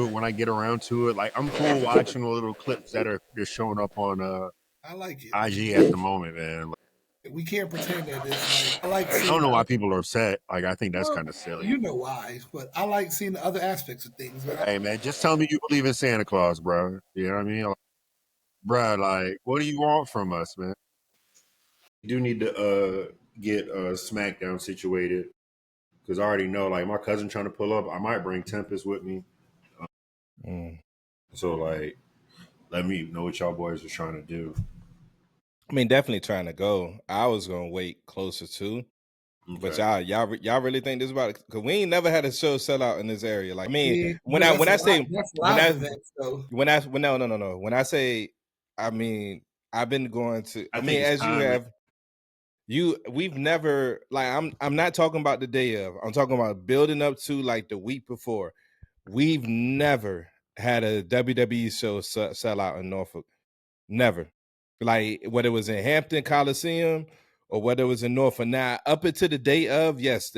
when I get around to it. Like I'm cool watching the little clips that are just showing up on I like it. IG at the moment, man. We can't pretend that it's like I like I seeing don't know the why other. people are upset. Like I think that's Well, kind of silly. you know why, but I like seeing the other aspects of things. But Hey man, just tell me you believe in Santa Claus, bro. You know what I mean? Like, bro, like what do you want from us, man? You do need to get SmackDown situated because I already know like my cousin trying to pull up. I might bring Tempest with me. Mm. So like let me know what y'all boys are trying to do. I mean, definitely trying to go. I was gonna wait closer to, but Okay. y'all really think this about it? Because we ain't never had a show sell out in this area. Like, I mean, yeah, when but I that's when a I lot. say That's when live I events, though. when no. When I say, I mean, I've been going to. I I think mean, it's as you time. have, we've never like. I'm not talking about the day of. I'm talking about building up to like the week before. We've never had a WWE show sell out in Norfolk. Never. Like whether it was in Hampton Coliseum or whether it was in Norfolk. Now, up until the day of, yes,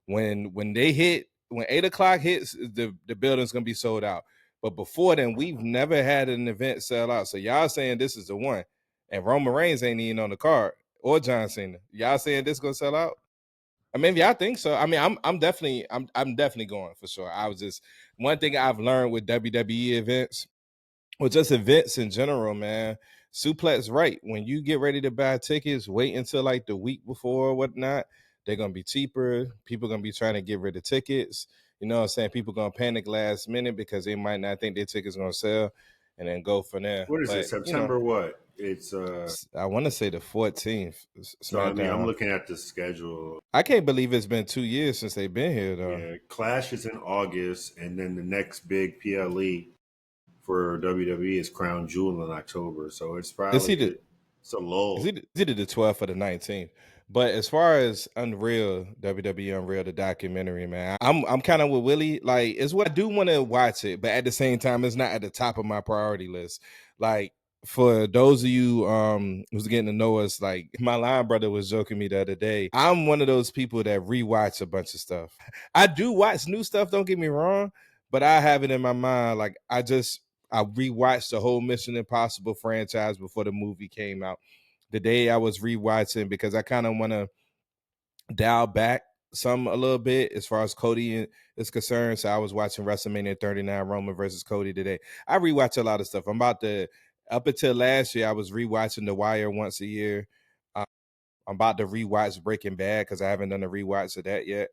when they hit, when 8 o'clock hits, the building's gonna be sold out. But before then, we've never had an event sell out. So y'all saying this is the one, and Roman Reigns ain't even on the card or John Cena. Y'all saying this gonna sell out? I mean, yeah, I think so. I mean, I'm definitely going for sure. I was just one thing I've learned with WWE events, or just events in general, man. Suplex right. When you get ready to buy tickets, wait until like the week before or whatnot. They're gonna be cheaper. People gonna be trying to get rid of tickets. You know what I'm saying? People gonna panic last minute because they might not think their tickets gonna sell and then go from there. What is it? But you know, September what? It's I want to say the 14th so I mean I'm SmackDown. looking at the schedule. I can't believe it's been 2 years since they've been here though. Yeah, Clash is in August, and then the next big PLE for WWE is Crown Jewel in October. So it's It's probably either it's a lull. it's either the 12th or the 19th. But as far as Unreal, WWE Unreal, the documentary, man, I'm kind of with Willie. Like, it's what I do want to watch it, but at the same time, it's not at the top of my priority list. Like, for those of you who's getting to know us, like my line brother was joking me the other day. I'm one of those people that rewatch a bunch of stuff. I do watch new stuff, don't get me wrong, but I have it in my mind. Like I rewatched the whole Mission Impossible franchise before the movie came out. The day I was rewatching because I kind of want to dial back some a little bit as far as Cody is concerned. So I was watching WrestleMania 39 Roman versus Cody today. I rewatch a lot of stuff. I'm about to up until last year I was rewatching The Wire once a year. Uh, I'm about to rewatch Breaking Bad because I haven't done a rewatch of that yet.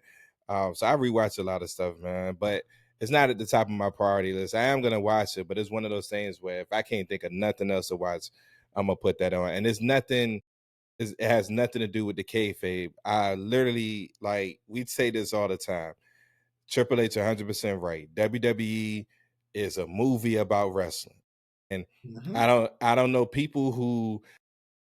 So I rewatch a lot of stuff, man. But it's not at the top of my priority list. I am gonna watch it, but it's one of those things where if I can't think of nothing else to watch, I'm gonna put that on. And it's nothing. It has nothing to do with the kayfabe. I literally like we say this all the time. Triple H 100% right. WWE is a movie about wrestling, and Mm-hmm. I don't know people who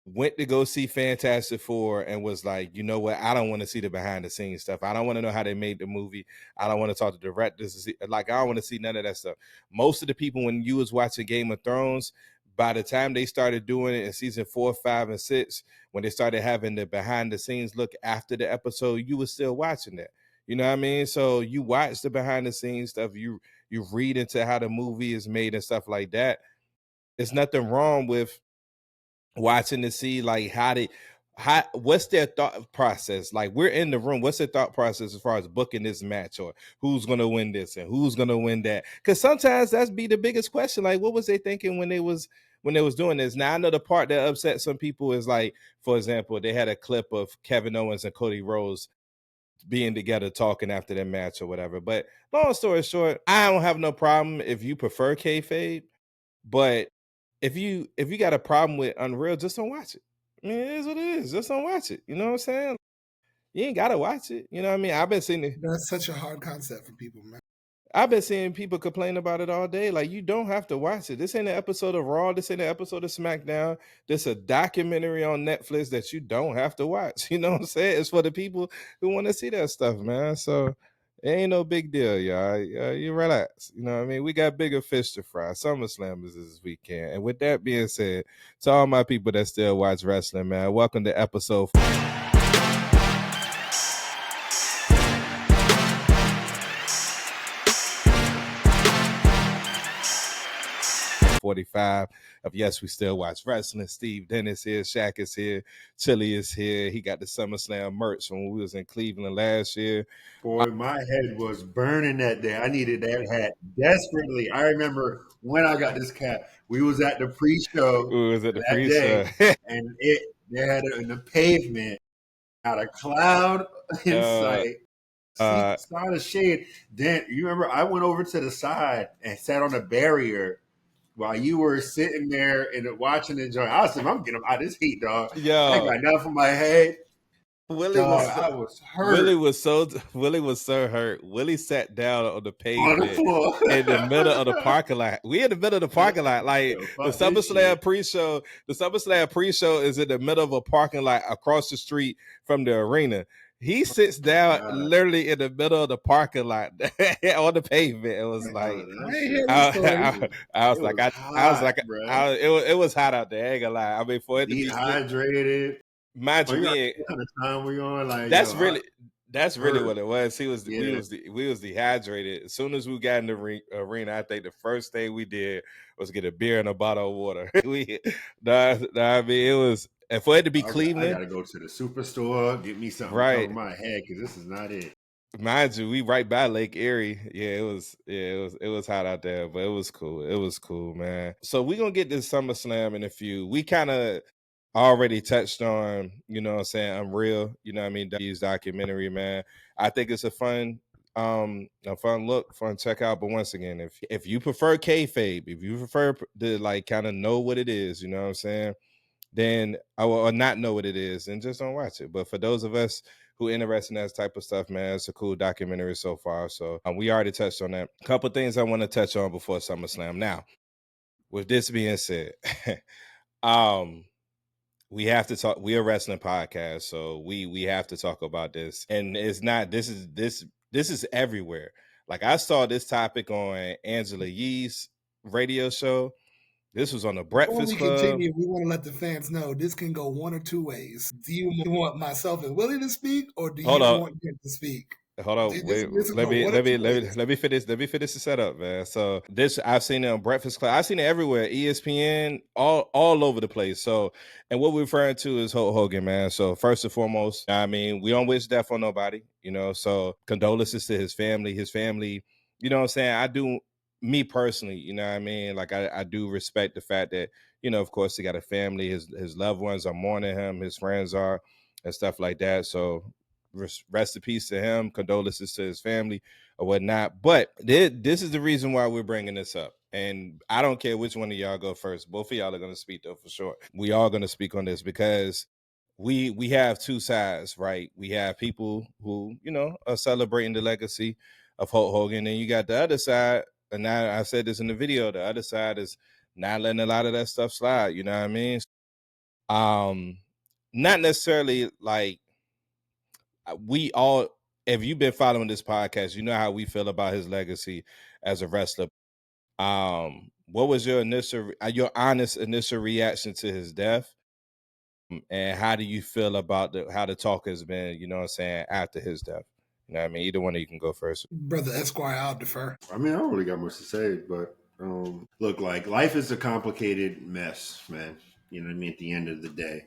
went to go see Fantastic Four and was like, you know what? I don't want to see the behind the scenes stuff. I don't want to know how they made the movie. I don't want to talk to directors. Like, I don't want to see none of that stuff. Most of the people, when you was watching Game of Thrones, by the time they started doing it in season 4, 5, and 6, when they started having the behind the scenes look after the episode, you was still watching that. You know what I mean? So you watch the behind the scenes stuff. You read into how the movie is made and stuff like that. There's nothing wrong with watching to see like how what's their thought process. Like, we're in the room, what's their thought process as far as booking this match or who's gonna win this and who's gonna win that? Because sometimes that's be the biggest question. Like, what was they thinking when they was doing this? Now I know the part that upset some people is like, for example, they had a clip of Kevin Owens and Cody Rhodes being together talking after their match or whatever. But long story short, I don't have no problem if you prefer kayfabe, but if you got a problem with Unreal, just don't watch it. I mean, it is what it is. Just don't watch it. You know what I'm saying? You ain't gotta watch it. You know what I mean? That's such a hard concept for people, man. I've been seeing people complain about it all day. Like, you don't have to watch it. This ain't an episode of Raw. This ain't an episode of SmackDown. This a documentary on Netflix that you don't have to watch. You know what I'm saying? It's for the people who want to see that stuff, man. So it ain't no big deal, y'all. You relax. You know what I mean? We got bigger fish to fry. SummerSlam is this weekend. And with that being said, to all my people that still watch wrestling, man, welcome to episode 45 of Yes, We Still Watch Wrestling. Steve Dennis here, Shaq is here, Chili is here. He got the SummerSlam merch when we was in Cleveland last year. Boy, my head was burning that day. I needed that hat desperately. I remember when I got this cap, we was at the pre-show We was at the that day, pre-show. and they had it in the pavement, out a cloud in uh, sight. See, uh, saw the shade. Then you remember I went over to the side and sat on the barrier while you were sitting there and watching the joint. I was like, I'm getting out of this heat, dog. I yo, got nothing for my head. Willie Dog, was I was Willie hurt was so Willie was so hurt. Willie sat down on the on the pavement floor. in the middle of the parking lot. We in the middle of the parking lot. Like Yo, the fuck this SummerSlam shit. pre-show. The SummerSlam pre-show is in the middle of a parking lot across the street from the arena. He sits down God. literally in the middle of the parking lot on the pavement. It was Yo, like I that ain't shit hear was this I, story. crazy. I was It like was I was hot, like bro. it was hot out there. I ain't gonna lie. I mean, for it to be Dehydrated. mind Oh, you, you we already ain't know what kind of time we on? Like, that's yo, I really that's really hurt. what it was. Yeah. We was dehydrated. As soon as we got in the arena, I think the first thing we did was get a beer and a bottle of water. I mean, it was, and for it to be I Cleveland, gotta go to the superstore, get me something to cover right? my head because this is not it. Mind you, we right by Lake Erie. It was hot out there, but it was cool. It was cool, man. So we're gonna get this SummerSlam in a few. We kind of already touched on, you know what I'm saying, Unreal, you know what I mean, W's documentary, man. I think it's a fun look, fun check out. But once again, if you prefer kayfabe, if you prefer to like kind of know what it is, you know what I'm saying, then I will or not know what it is and just don't watch it. But for those of us who interested in that type of stuff, man, it's a cool documentary so far. So we already touched on that. A couple things I want to touch on before SummerSlam. Now, with this being said, we have to talk. We're a wrestling podcast, so we have to talk about this. And it's not. This is everywhere. Like I saw this topic on Angela Yee's radio show. This was on the Before Breakfast we Club. continue, we want to let the fans know this can go one or two ways. Do you want myself and Willie to speak, or do Hold you up. want him to speak? Hold on, wait. This can go one or two ways. Let me finish. Let me finish the setup, man. So this I've seen it on Breakfast Club. I've seen it everywhere. ESPN, all over the place. So, and what we're referring to is Hulk Hogan, man. So first and foremost, I mean, we don't wish death on nobody, you know. So condolences to his family. His family, you know what I'm saying. I do, me personally, you know what I mean. Like I do respect the fact that, you know, of course, he got a family. His loved ones are mourning him. His friends are, and stuff like that. So rest in peace to him, condolences to his family or whatnot. But this is the reason why we're bringing this up. And I don't care which one of y'all go first. Both of y'all are going to speak though, for sure. We all going to speak on this because we have two sides, right? We have people who, you know, are celebrating the legacy of Hulk Hogan. And you got the other side, and now I said this in the video, the other side is not letting a lot of that stuff slide. You know what I mean? Not necessarily like we all, if you've been following this podcast, you know how we feel about his legacy as a wrestler. What was your honest initial reaction to his death? And how do you feel about how the talk has been, you know what I'm saying, after his death? You know what I mean? Either one of you can go first. Brother Esquire, I'll defer. I mean, I don't really got much to say, but look, like life is a complicated mess, man. You know what I mean? At the end of the day,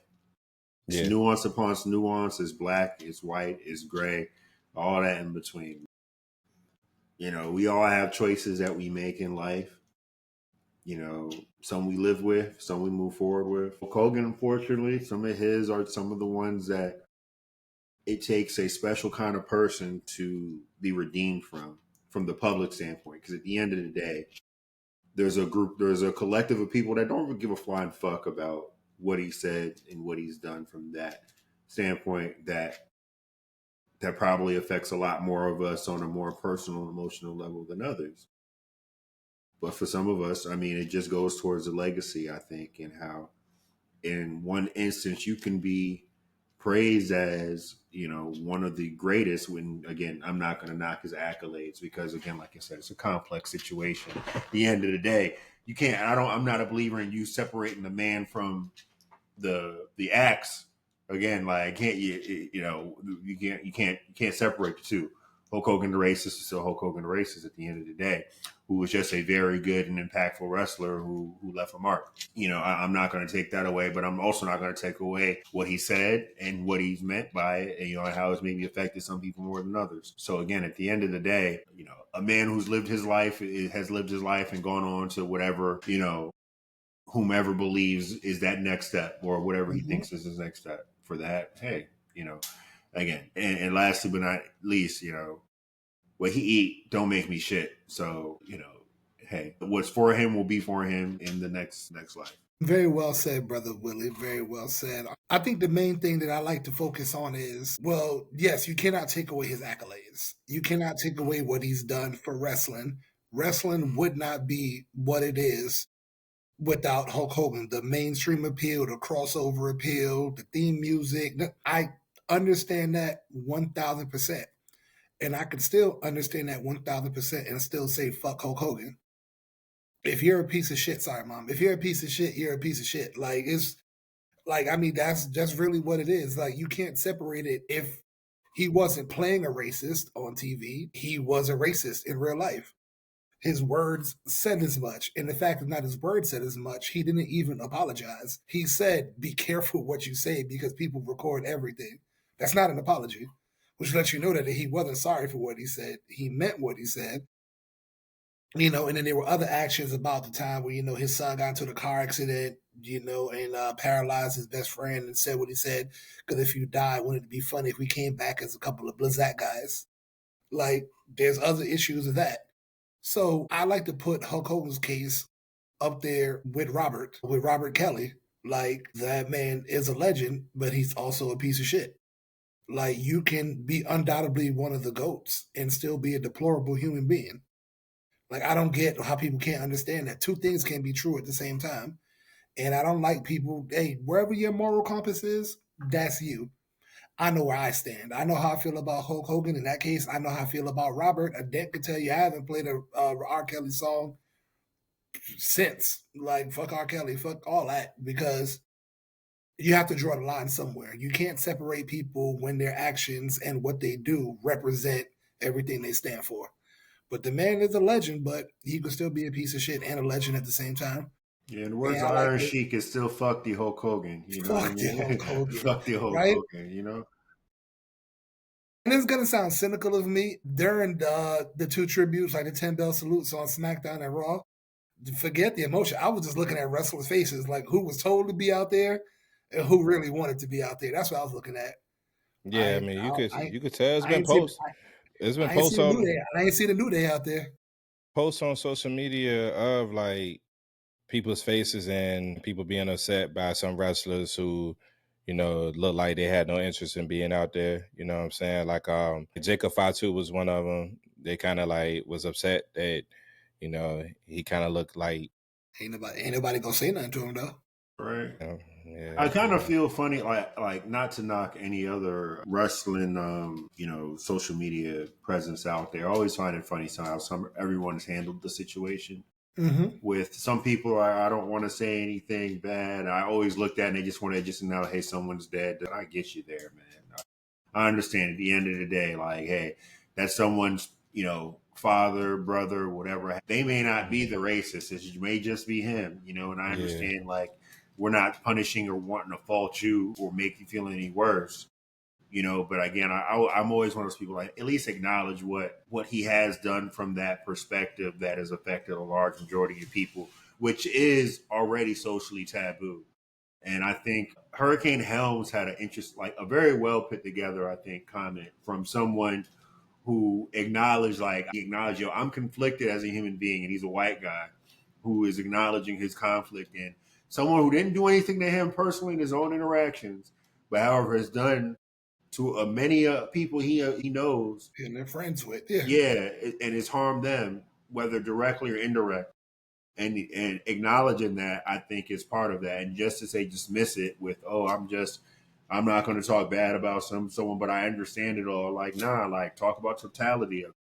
it's Yeah. nuance upon nuance. It's black, it's white, it's gray, all that in between. You know, we all have choices that we make in life. You know, some we live with, some we move forward with. Hogan, unfortunately, some of his are some of the ones that it takes a special kind of person to be redeemed from the public standpoint. Because at the end of the day, there's a collective of people that don't really give a flying fuck about what he said and what he's done from that standpoint. That probably affects a lot more of us on a more personal, emotional level than others. But for some of us, I mean, it just goes towards the legacy, I think, and how in one instance you can be praised as, you know, one of the greatest when, again, I'm not going to knock his accolades because, again, like I said, it's a complex situation. At the end of the day, you can't, I'm not a believer in you separating the man from the acts. Again, like, can't you, you know, you can't separate the two. Hulk Hogan the racist is still Hulk Hogan the racist at the end of the day, who was just a very good and impactful wrestler who left a mark. I'm not going to take that away, but I'm also not going to take away what he said and what he's meant by it, and and how it's maybe affected some people more than others. So again, at the end of the day, a man who's lived his life has lived his life and gone on to whatever whomever believes is that next step or whatever he Mm-hmm. thinks is his next step. For that, hey, again, and lastly but not least, what he eat don't make me shit. So hey, what's for him will be for him in the next life. Very well said, Brother Willie. Very well said. I think the main thing that I like to focus on is, well, yes, you cannot take away his accolades. You cannot take away what he's done for wrestling. Wrestling would not be what it is without Hulk Hogan. The mainstream appeal, the crossover appeal, the theme music. I understand that 1000%. And I can still understand that 1000% and still say fuck Hulk Hogan. If you're a piece of shit, sorry, mom. If you're a piece of shit, you're a piece of shit. Like, it's like, I mean, that's just really what it is. Like, you can't separate it. If he wasn't playing a racist on TV, he was a racist in real life. His words said as much. And the fact that not his words said as much, he didn't even apologize. He said, be careful what you say because people record everything. That's not an apology, which lets you know that he wasn't sorry for what he said. He meant what he said. And then there were other actions about the time where, his son got into the car accident, and paralyzed his best friend and said what he said. Because if you die, wouldn't it be funny if we came back as a couple of Blizzak guys? Like, there's other issues of that. So I like to put Hulk Hogan's case up there with Robert Kelly. Like, that man is a legend, but he's also a piece of shit. Like, you can be undoubtedly one of the GOATs and still be a deplorable human being. Like, I don't get how people can't understand that. Two things can be true at the same time. And I don't like people, hey, wherever your moral compass is, that's you. I know where I stand. I know how I feel about Hulk Hogan. In that case, I know how I feel about Robert. A deck could tell you I haven't played a R. Kelly song since. Like, fuck R. Kelly, fuck all that, because you have to draw the line somewhere. You can't separate people when their actions and what they do represent everything they stand for. But the man is a legend, but he could still be a piece of shit and a legend at the same time. Yeah, in the And words I of like Iron to Sheik, is still fuck the Hulk Hogan. You know what I fuck the mean? Hulk Hogan, Fuck the Hulk right? Hogan. And it's gonna sound cynical of me during the two tributes, like the 10 bell salutes on SmackDown and Raw. Forget the emotion. I was just looking at wrestlers' faces, like who was told to be out there and who really wanted to be out there. That's what I was looking at. Yeah, I I mean, you I could I, you could tell it's I been ain't seen posts. It's been I ain't posts seen a new on day. I ain't seen a new day out there. posts on social media of like people's faces and people being upset by some wrestlers who, look like they had no interest in being out there. You know what I'm saying? Like Jacob Fatu was one of them. They kind of like was upset that, he kind of looked like, Ain't nobody gonna say nothing to him though. Right. yeah, I kind of feel funny, like not to knock any other wrestling, social media presence out there. I always find it funny how everyone has handled the situation. Mm-hmm. With some people, I don't want to say anything bad. I always looked at and they just want to just know, hey, someone's dead. I get you there, man. I understand at the end of the day, like, hey, that's someone's, father, brother, whatever. They may not be the racist. It may just be him, and I yeah, understand, like, we're not punishing or wanting to fault you or make you feel any worse. But again, I'm always one of those people, like, at least acknowledge what he has done from that perspective that has affected a large majority of people, which is already socially taboo. And I think Hurricane Helms had an interest, like a very well put together, I think, comment from someone who acknowledged, like, he acknowledged, yo, I'm conflicted as a human being, and he's a white guy who is acknowledging his conflict, and someone who didn't do anything to him personally in his own interactions, but however has done to many people he knows, And they're friends with, yeah. yeah, and has harmed them, whether directly or indirect. And acknowledging that, I think, is part of that. And just to say dismiss it with, oh, I'm not going to talk bad about someone, but I understand it all. Like, nah, like, talk about totality of it.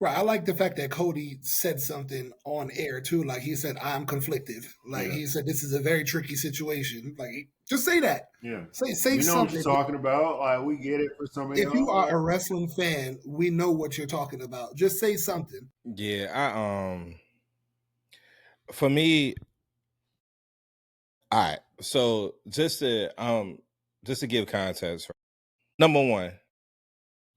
Right. I like the fact that Cody said something on air too. Like he said, I'm conflicted. Like Yeah. he said, this is a very tricky situation. Like just say that. Yeah. Say We know what you're something. talking about. Like we get it for some of If you are y'all. a wrestling fan, we know what you're talking about. Just say something. Yeah, for me, all right. So just to give context, number one,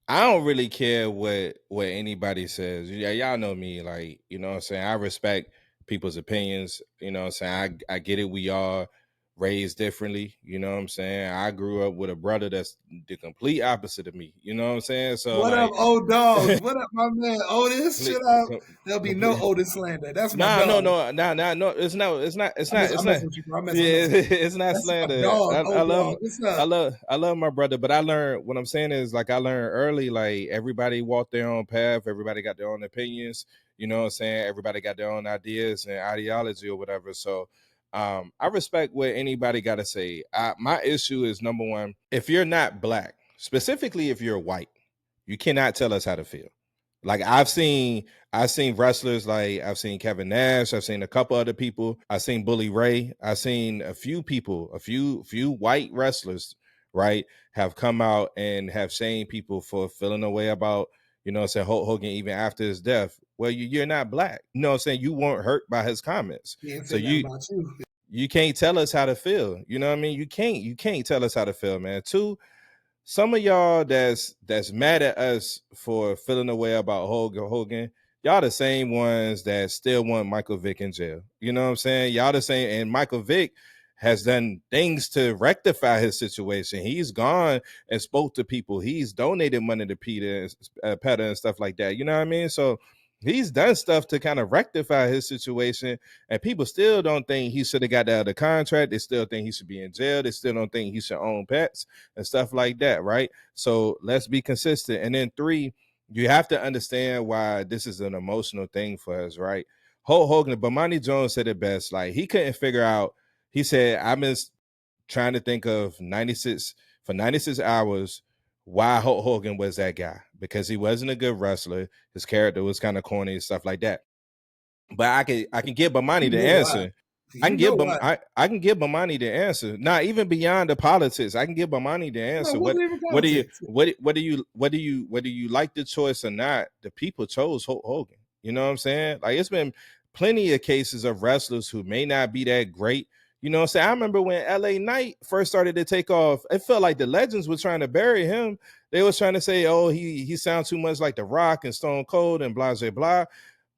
I don't really care what anybody says. Yeah, y'all know me, like, you know what I'm saying? I respect people's opinions, you know what I'm saying? I get it, we all raised differently, you know what I'm saying? I grew up with a brother that's the complete opposite of me, you know what I'm saying? So What up, like old dogs? What up, my man Otis? complete, Shut up. com- There'll be no complete. Otis slander. That's my Nah, no, dog. no, nah, nah, no. It's I'm not. messing with you, bro. Yeah, I'm messing with you. it's not That's my slander. dog, old dog. What's up? I love my brother. But I learned, what I'm saying is, like, I learned early. Like, everybody walked their own path. Everybody got their own opinions. You know what I'm saying? Everybody got their own ideas and ideology or whatever. So, I respect what anybody got to say. My issue is, number one, if you're not black, specifically if you're white, you cannot tell us how to feel. Like, I've seen wrestlers, like I've seen Kevin Nash, I've seen a couple other people, I've seen Bully Ray, I've seen a few people, a few white wrestlers, right, have come out and have shamed people for feeling a way about, you know what I'm saying, Hulk Hogan even after his death. Well, you're not black. You know what I'm saying? You weren't hurt by his comments. He ain't So say nothing about you. you can't tell us how to feel. You know what I mean? You can't tell us how to feel, man. Two, some of y'all that's mad at us for feeling the way about Hogan, y'all the same ones that still want Michael Vick in jail. You know what I'm saying? Y'all the same, and Michael Vick has done things to rectify his situation. He's gone and spoke to people. He's donated money to Peter, Petter, and stuff like that. You know what I mean? So he's done stuff to kind of rectify his situation, and people still don't think he should have got out of the contract. They still think he should be in jail. They still don't think he should own pets and stuff like that, right? So let's be consistent. And then three, you have to understand why this is an emotional thing for us, right? Hulk Hogan, Bomani Jones said it best. Like, he couldn't figure out. He said, "I've been trying to think of 96 hours why Hulk Hogan was that guy, because he wasn't a good wrestler. His character was kind of corny and stuff like that. But I can give Bomani You the know why. answer. You know why. I can give Bomani the answer. Not even beyond the politics. I can give Bomani the No, answer. it wasn't even What do you politics. whether you like the choice or not, the people chose Hulk Hogan. You know what I'm saying? Like, it's been plenty of cases of wrestlers who may not be that great. You know what I'm saying? I remember when LA Knight first started to take off, it felt like the legends were trying to bury him. They was trying to say, oh, he sounds too much like The Rock and Stone Cold and blah blah blah,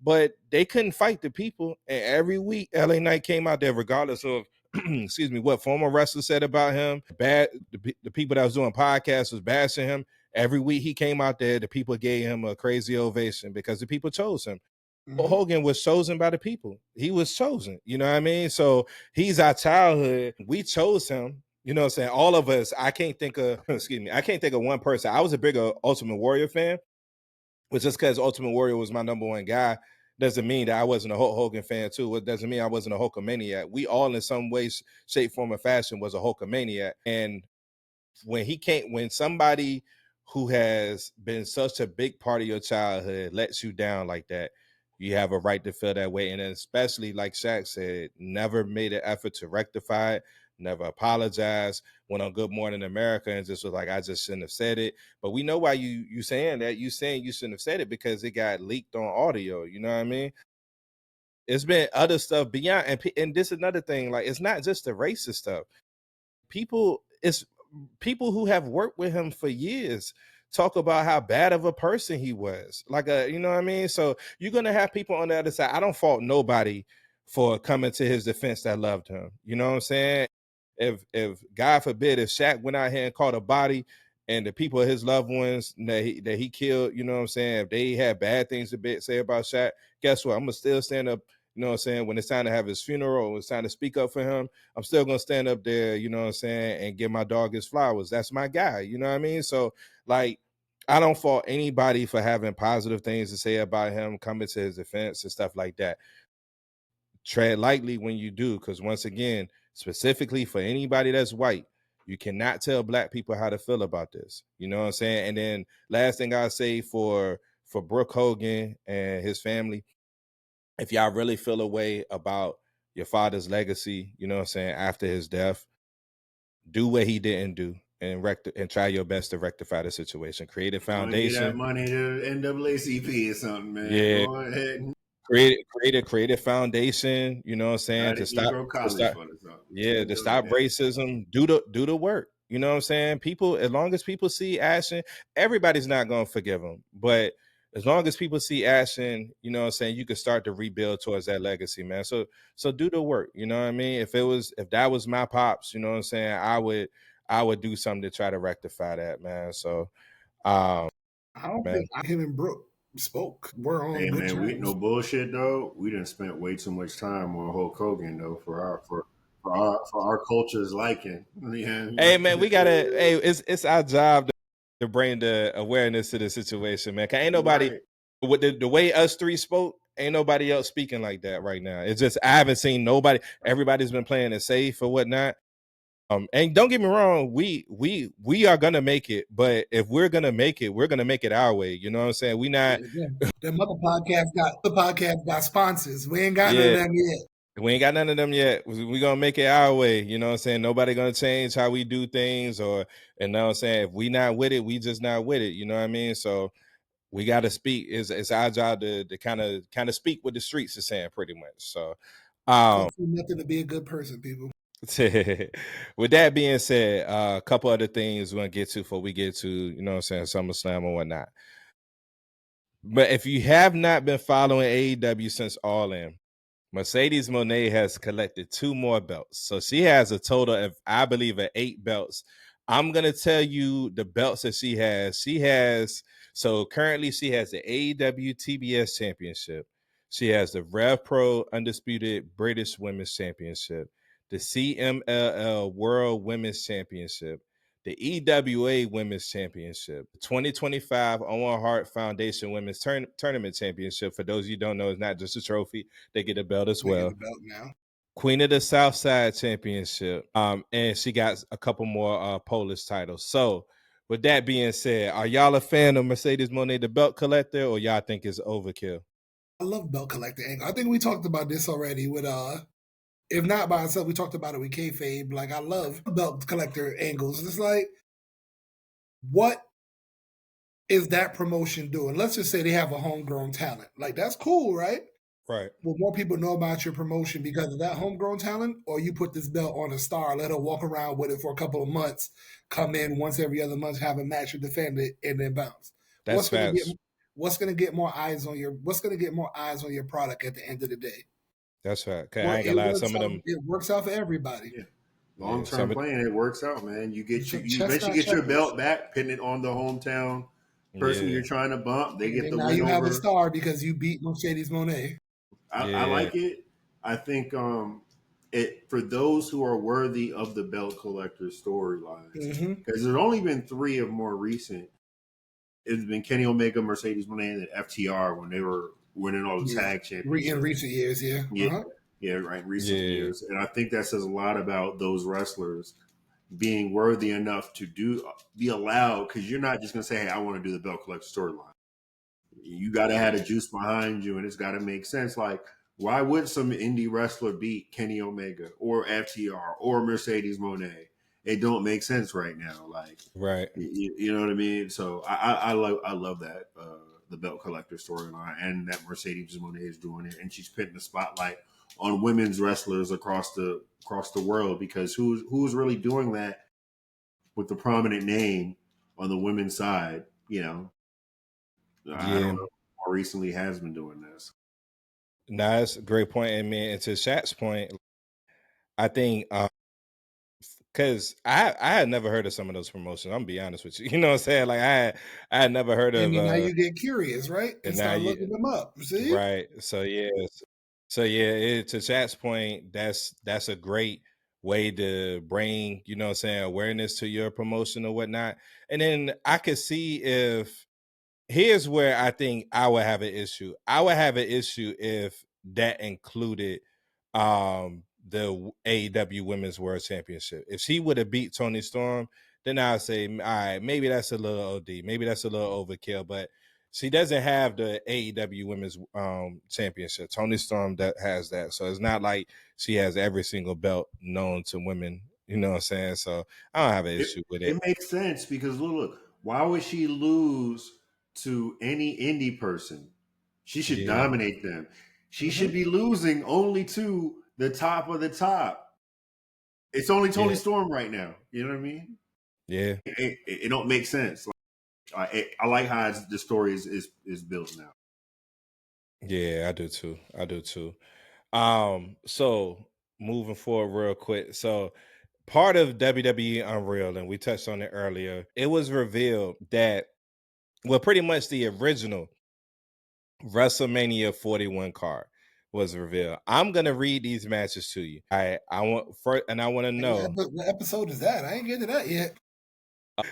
but they couldn't fight the people. And every week, LA Knight came out there, regardless of excuse me, what former wrestlers said about him. The people that was doing podcasts was bashing him. Every week he came out there, the people gave him a crazy ovation because the people chose him. Mm-hmm. Hogan was chosen by the people. He was chosen. You know what I mean? So he's our childhood. We chose him. You know what I'm saying? All of us. I can't think of excuse me. I can't think of one person. I was a bigger Ultimate Warrior fan, but just because Ultimate Warrior was my number one guy doesn't mean that I wasn't a Hulk Hogan fan too. It doesn't mean I wasn't a Hulkamaniac. We all, in some way, shape, form, or fashion, was a Hulkamaniac. And when somebody who has been such a big part of your childhood lets you down like that, you have a right to feel that way. And then, especially like Shaq said, never made an effort to rectify it, never apologized, went on Good Morning America and just was like, I just shouldn't have said it. But we know why you saying that. You saying you shouldn't have said it because it got leaked on audio. You know what I mean? It's been other stuff beyond, and this is another thing. Like, it's not just the racist stuff. It's people who have worked with him for years talk about how bad of a person he was. Like, you know what I mean? So you're gonna have people on the other side. I don't fault nobody for coming to his defense that loved him. You know what I'm saying? If God forbid, if Shaq went out here and caught a body, and the people of his loved ones that he killed, you know what I'm saying, if they had bad things to say about Shaq, guess what? I'm gonna still stand up. You know what I'm saying? When it's time to have his funeral, when it's time to speak up for him, I'm still gonna stand up there, you know what I'm saying, and give my dog his flowers. That's my guy, you know what I mean? So, like, I don't fault anybody for having positive things to say about him, coming to his defense and stuff like that. Tread lightly when you do, because once again, specifically for anybody that's white, you cannot tell black people how to feel about this. You know what I'm saying? And then last thing I say for Brooke Hogan and his family, if y'all really feel a way about your father's legacy, you know what I'm saying, after his death, do what he didn't do and try your best to rectify the situation. Create a Go and get that foundation. money to NAACP or something, man. Yeah, Go ahead and create a foundation, you know what I'm buy saying, the Negro to College start Fund or something. Go yeah, and to donate stop that. racism, do the work. You know what I'm saying? People, as long as people see action, everybody's not gonna forgive them. But as long as people see action, you know what I'm saying, you can start to rebuild towards that legacy, man. So do the work, you know what I mean? If that was my pops, you know what I'm saying, I would do something to try to rectify that, man. So I don't man. think him and Brooke spoke. We're on Hey good man, we no terms. bullshit though. We done spent way too much time on Hulk Hogan though for our culture's liking. Yeah, Hey man, we gotta. Hey, it's our job to bring the awareness to the situation, man. 'Cause ain't nobody right. with the way us three spoke. Ain't nobody else speaking like that right now. It's just I haven't seen nobody. Everybody's been playing it safe or whatnot. And don't get me wrong, we are gonna make it. But if we're gonna make it, we're gonna make it our way. You know what I'm saying? We not. Yeah. Them other podcasts got sponsors. We ain't got none of Yeah, them yet. we ain't got none of them yet. We gonna make it our way. You know what I'm saying? Nobody gonna change how we do things, or and know what I'm saying, if we not with it, we just not with it. You know what I mean? So we gotta speak. It's our job to kind of speak what the streets are saying, pretty much. So Don't do nothing to be a good person, people. with that being said, a couple other things we're gonna get to before we get to, you know what I'm saying, SummerSlam and whatnot. But if you have not been following AEW since All In, Mercedes Monet has collected 2 more belts. So she has a total of, I believe, of 8 belts. I'm going to tell you the belts that she has. So currently she has the AEW TBS Championship. She has the Rev Pro Undisputed British Women's Championship, the CMLL World Women's Championship, the EWA Women's Championship, the 2025 Owen Hart Foundation Women's Tournament Championship. For those of you who don't know, it's not just a trophy, they get a belt as They get well. the belt now. Queen of the Southside Championship. And she got a couple more Polish titles. So with that being said, are y'all a fan of Mercedes Monet, the belt collector, or y'all think it's overkill? I love belt collector angle. I think we talked about this already with if not by ourselves, we talked about it with kayfabe. Like I love belt collector angles. It's like, what is that promotion doing? Let's just say they have a homegrown talent. Like that's cool, right? Right. Will more people know about your promotion because of that homegrown talent, or you put this belt on a star, let her walk around with it for a couple of months, come in once every other month, have a match, and defend it, and then bounce? That's What's going to get fast. What's going to get more eyes on your What's going to get more eyes on your product at the end of the day? That's fast. Okay, Well, I ain't gonna lie. Some of them, it works out for everybody. Yeah. Long yeah, term plan, it works out, man. You eventually Chestnut get your checkers, belt back, pinning it on the hometown person yeah, you're trying to bump. They and get then the now win you have a over. star because you beat Mercedes Monet. I yeah, like it. I think it for those who are worthy of the belt collector storylines, Mm-hmm. because there's only been 3 of more recent. It's been Kenny Omega, Mercedes Moné, and FTR when they were winning all the Yeah, tag in championships. recent years, yeah. Yeah, yeah, right. In recent yeah, years, and I think that says a lot about those wrestlers being worthy enough to be allowed. Because you're not just gonna say, "Hey, I want to do the belt collector storyline." You got to have a juice behind you, and it's got to make sense. Like, why would some indie wrestler beat Kenny Omega or FTR or Mercedes Monet? It don't make sense right now. Like, right. you know what I mean? So I love that the belt collector storyline, and that Mercedes Monet is doing it, and she's putting the spotlight on women's wrestlers across the world, because who's really doing that with the prominent name on the women's side? I Yeah. don't know. More recently has been doing this. Nah, that's a great point. And man, and to Shaq's point, I think because I had never heard of some of those promotions. I'm gonna be honest with you. You know what I'm saying? Like I had never heard And of then now you get curious, right? And and now start you looking them up. See? right. So yeah, to Chat's point, that's a great way to bring, you know what I'm saying, awareness to your promotion or whatnot. And then I could see if here's where I think I would have an issue. I would have an issue if that included the AEW Women's World Championship. If she would have beat Tony Storm, then I'd say, all right, maybe that's a little OD, maybe that's a little overkill. But She doesn't have the AEW Women's Championship. Tony Storm that has that, so it's not like she has every single belt known to women. You know what I'm saying? So I don't have an issue with it. It makes sense because look, why would she lose to any indie person? She should Yeah, dominate them. She should be losing only to the top of the top. It's only Tony yeah, Storm right now. You know what I mean? yeah, It don't make sense. I like how the story is built now. yeah. I do too. I do too. So moving forward real quick. So part of WWE Unreal, and we touched on it earlier, it was revealed that, well, pretty much the original WrestleMania 41 card was revealed. I'm gonna read these matches to you. I want first, and I want to know. What episode is that? I ain't getting to that yet.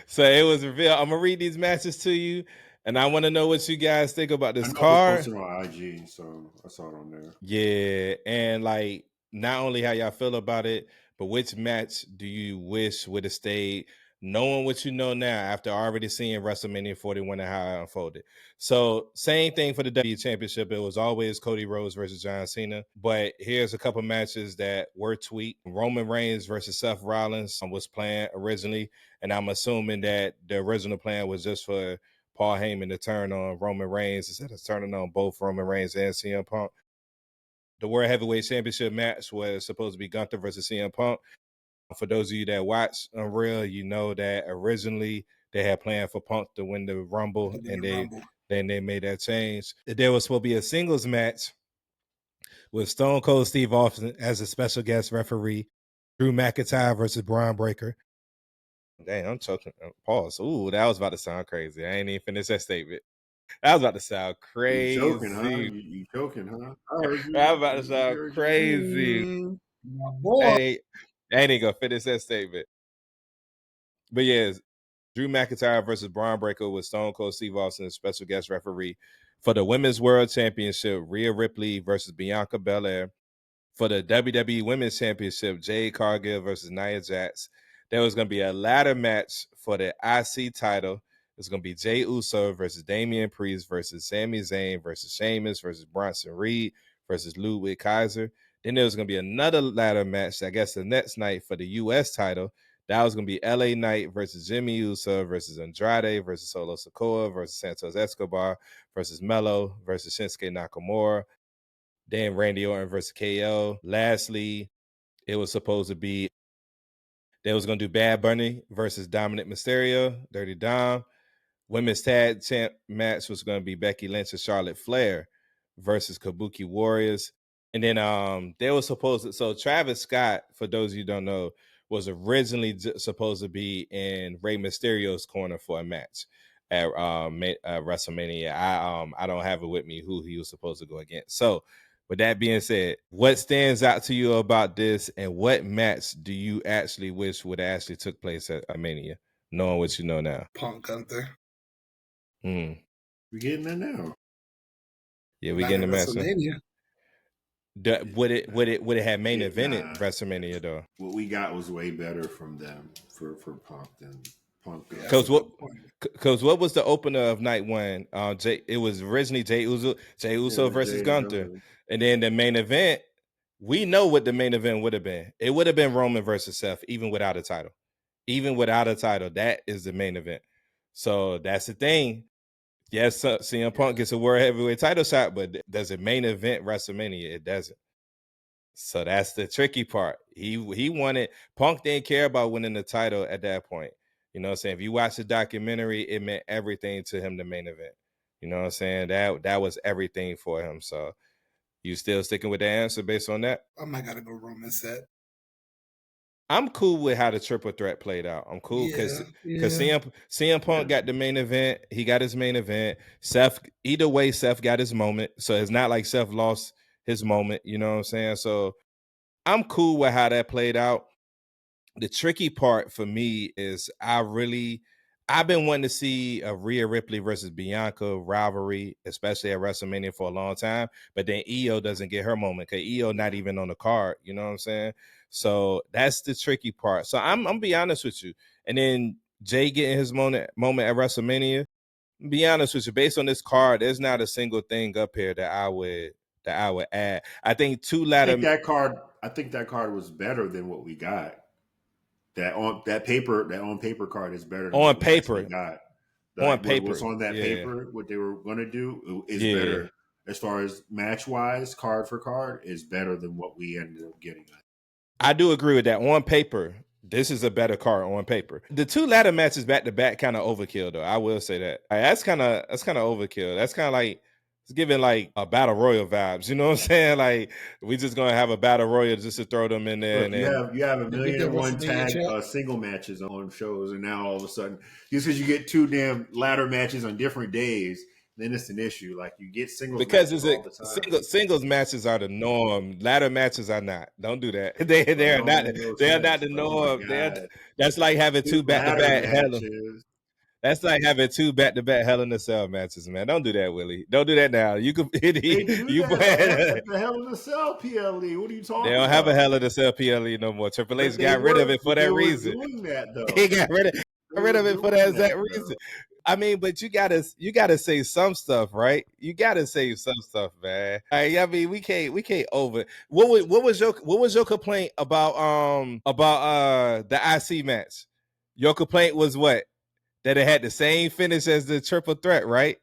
So it was revealed. I'm gonna read these matches to you, and I want to know what you guys think about I this know it was card. posted on IG, so I saw it on there. Yeah, and like not only how y'all feel about it, but which match do you wish would have stayed? Knowing what you know now after already seeing WrestleMania 41 and how it unfolded. So same thing for the W Championship. It was always Cody Rhodes versus John Cena. But here's a couple matches that were tweaked. Roman Reigns versus Seth Rollins was planned originally, and I'm assuming that the original plan was just for Paul Heyman to turn on Roman Reigns instead of turning on both Roman Reigns and CM Punk. The World Heavyweight Championship match was supposed to be Gunther versus CM Punk. For those of you that watch Unreal, you know that originally they had planned for Punk to win the Rumble, and then they made that change. There was supposed to be a singles match with Stone Cold Steve Austin as a special guest referee, Drew McIntyre versus Braun Breaker. Dang, I'm choking. Pause. Ooh, that was about to sound crazy. I ain't even finished that statement. That was about to sound You choking, huh? crazy. You choking, huh? I heard That you. was about to I sound heard crazy. you. My boy. I ain't gonna finish that statement. But yeah, Drew McIntyre versus Braun Breaker with Stone Cold Steve Austin as special guest referee. For the Women's World Championship, Rhea Ripley versus Bianca Belair. For the WWE Women's Championship, Jade Cargill versus Nia Jax. There was going to be a ladder match for the IC title. It's going to be Jey Uso versus Damian Priest versus Sami Zayn versus Sheamus versus Bronson Reed versus Ludwig Kaiser. Then there was going to be another ladder match, I guess the next night for the US title. That was going to be LA Knight versus Jimmy Uso versus Andrade versus Solo Sikoa versus Santos Escobar versus Melo versus Shinsuke Nakamura. Then Randy Orton versus KO. Lastly, it was supposed to be they was going to do Bad Bunny versus Dominic Mysterio, Dirty Dom. Women's tag champ match was going to be Becky Lynch and Charlotte Flair versus Kabuki Warriors. And then they were supposed to, so Travis Scott, for those of you who don't know, was originally supposed to be in Rey Mysterio's corner for a match at WrestleMania. I don't have it with me who he was supposed to go against. So with that being said, what stands out to you about this, and what match do you actually wish would have actually took place at Mania, knowing what you know now? Punk Gunther. Mm. We getting there now. Yeah, we Not getting at the match. WrestleMania. Would it have main evented Nah. WrestleMania though? What we got was way better from them for Punk than Punk. Yeah, Because that's a what? good point. Because what was the opener of night one? It was originally Jey Uso versus Gunther, and then the main event. We know what the main event would have been. It would have been Roman versus Seth, even without a title. Even without a title, that is the main event. So that's the thing. Yes, CM Punk gets a world heavyweight title shot, but does it main event WrestleMania? It doesn't. So that's the tricky part. He wanted Punk didn't care about winning the title at that point. You know what I'm saying? If you watch the documentary, it meant everything to him, the main event. You know what I'm saying? That was everything for him. So you still sticking with the answer based on that? I might gotta go Roman set. I'm cool with how the triple threat played out. I'm cool because CM Punk got the main event. He got his main event. Either way, Seth got his moment. So it's not like Seth lost his moment. You know what I'm saying? So I'm cool with how that played out. The tricky part for me is I've been wanting to see a Rhea Ripley versus Bianca rivalry, especially at WrestleMania for a long time. But then EO doesn't get her moment because EO not even on the card. You know what I'm saying? So that's the tricky part. So I'm gonna be honest with you. And then Jay getting his moment at WrestleMania. Be honest with you, based on this card, there's not a single thing up here that I would add. I think two I ladder think that card. I think that card was better than what we got. That on paper card is better than on what we actually paper. got. On Like what's paper, on that yeah, paper, what they were going to do is yeah. better as far as match wise, card for card is better than what we ended up getting. I do agree with that. On paper, this is a better card on paper. The two ladder matches back to back kind of overkill, though. I will say that. Like, that's kind of overkill. That's kind of like it's giving like a battle royal vibes. You know what I'm saying? Like we just gonna have a battle royal just to throw them in there, Look, and you then have a They beat million that and one WrestleMania tag champ. single matches on shows, and now all of a sudden, just because you get two damn ladder matches on different days, then it's an issue. Like you get singles because matches is it all the time. singles matches are the norm. Ladder matches are not. Don't do that. They It are don't not. make no They are not sense, the bro. Oh my norm. god, That's like having two two back to ladder back hell. matches. That's like having two back to back Hell in a Cell matches, man. Don't do that, Willie. Don't do that now. You could They do you that they at the Hell in a Cell PLE. What are you talking don't have a about? Hell in a Cell PLE no more. Triple But H got rid of it for they that were reason. doing that He though. got They rid were of it for that doing exact that reason. though. I mean, but you gotta say some stuff, right? You gotta say some stuff, man. I mean, we can't over. What was your complaint about the IC match? Your complaint was what? That it had the same finish as the triple threat, right?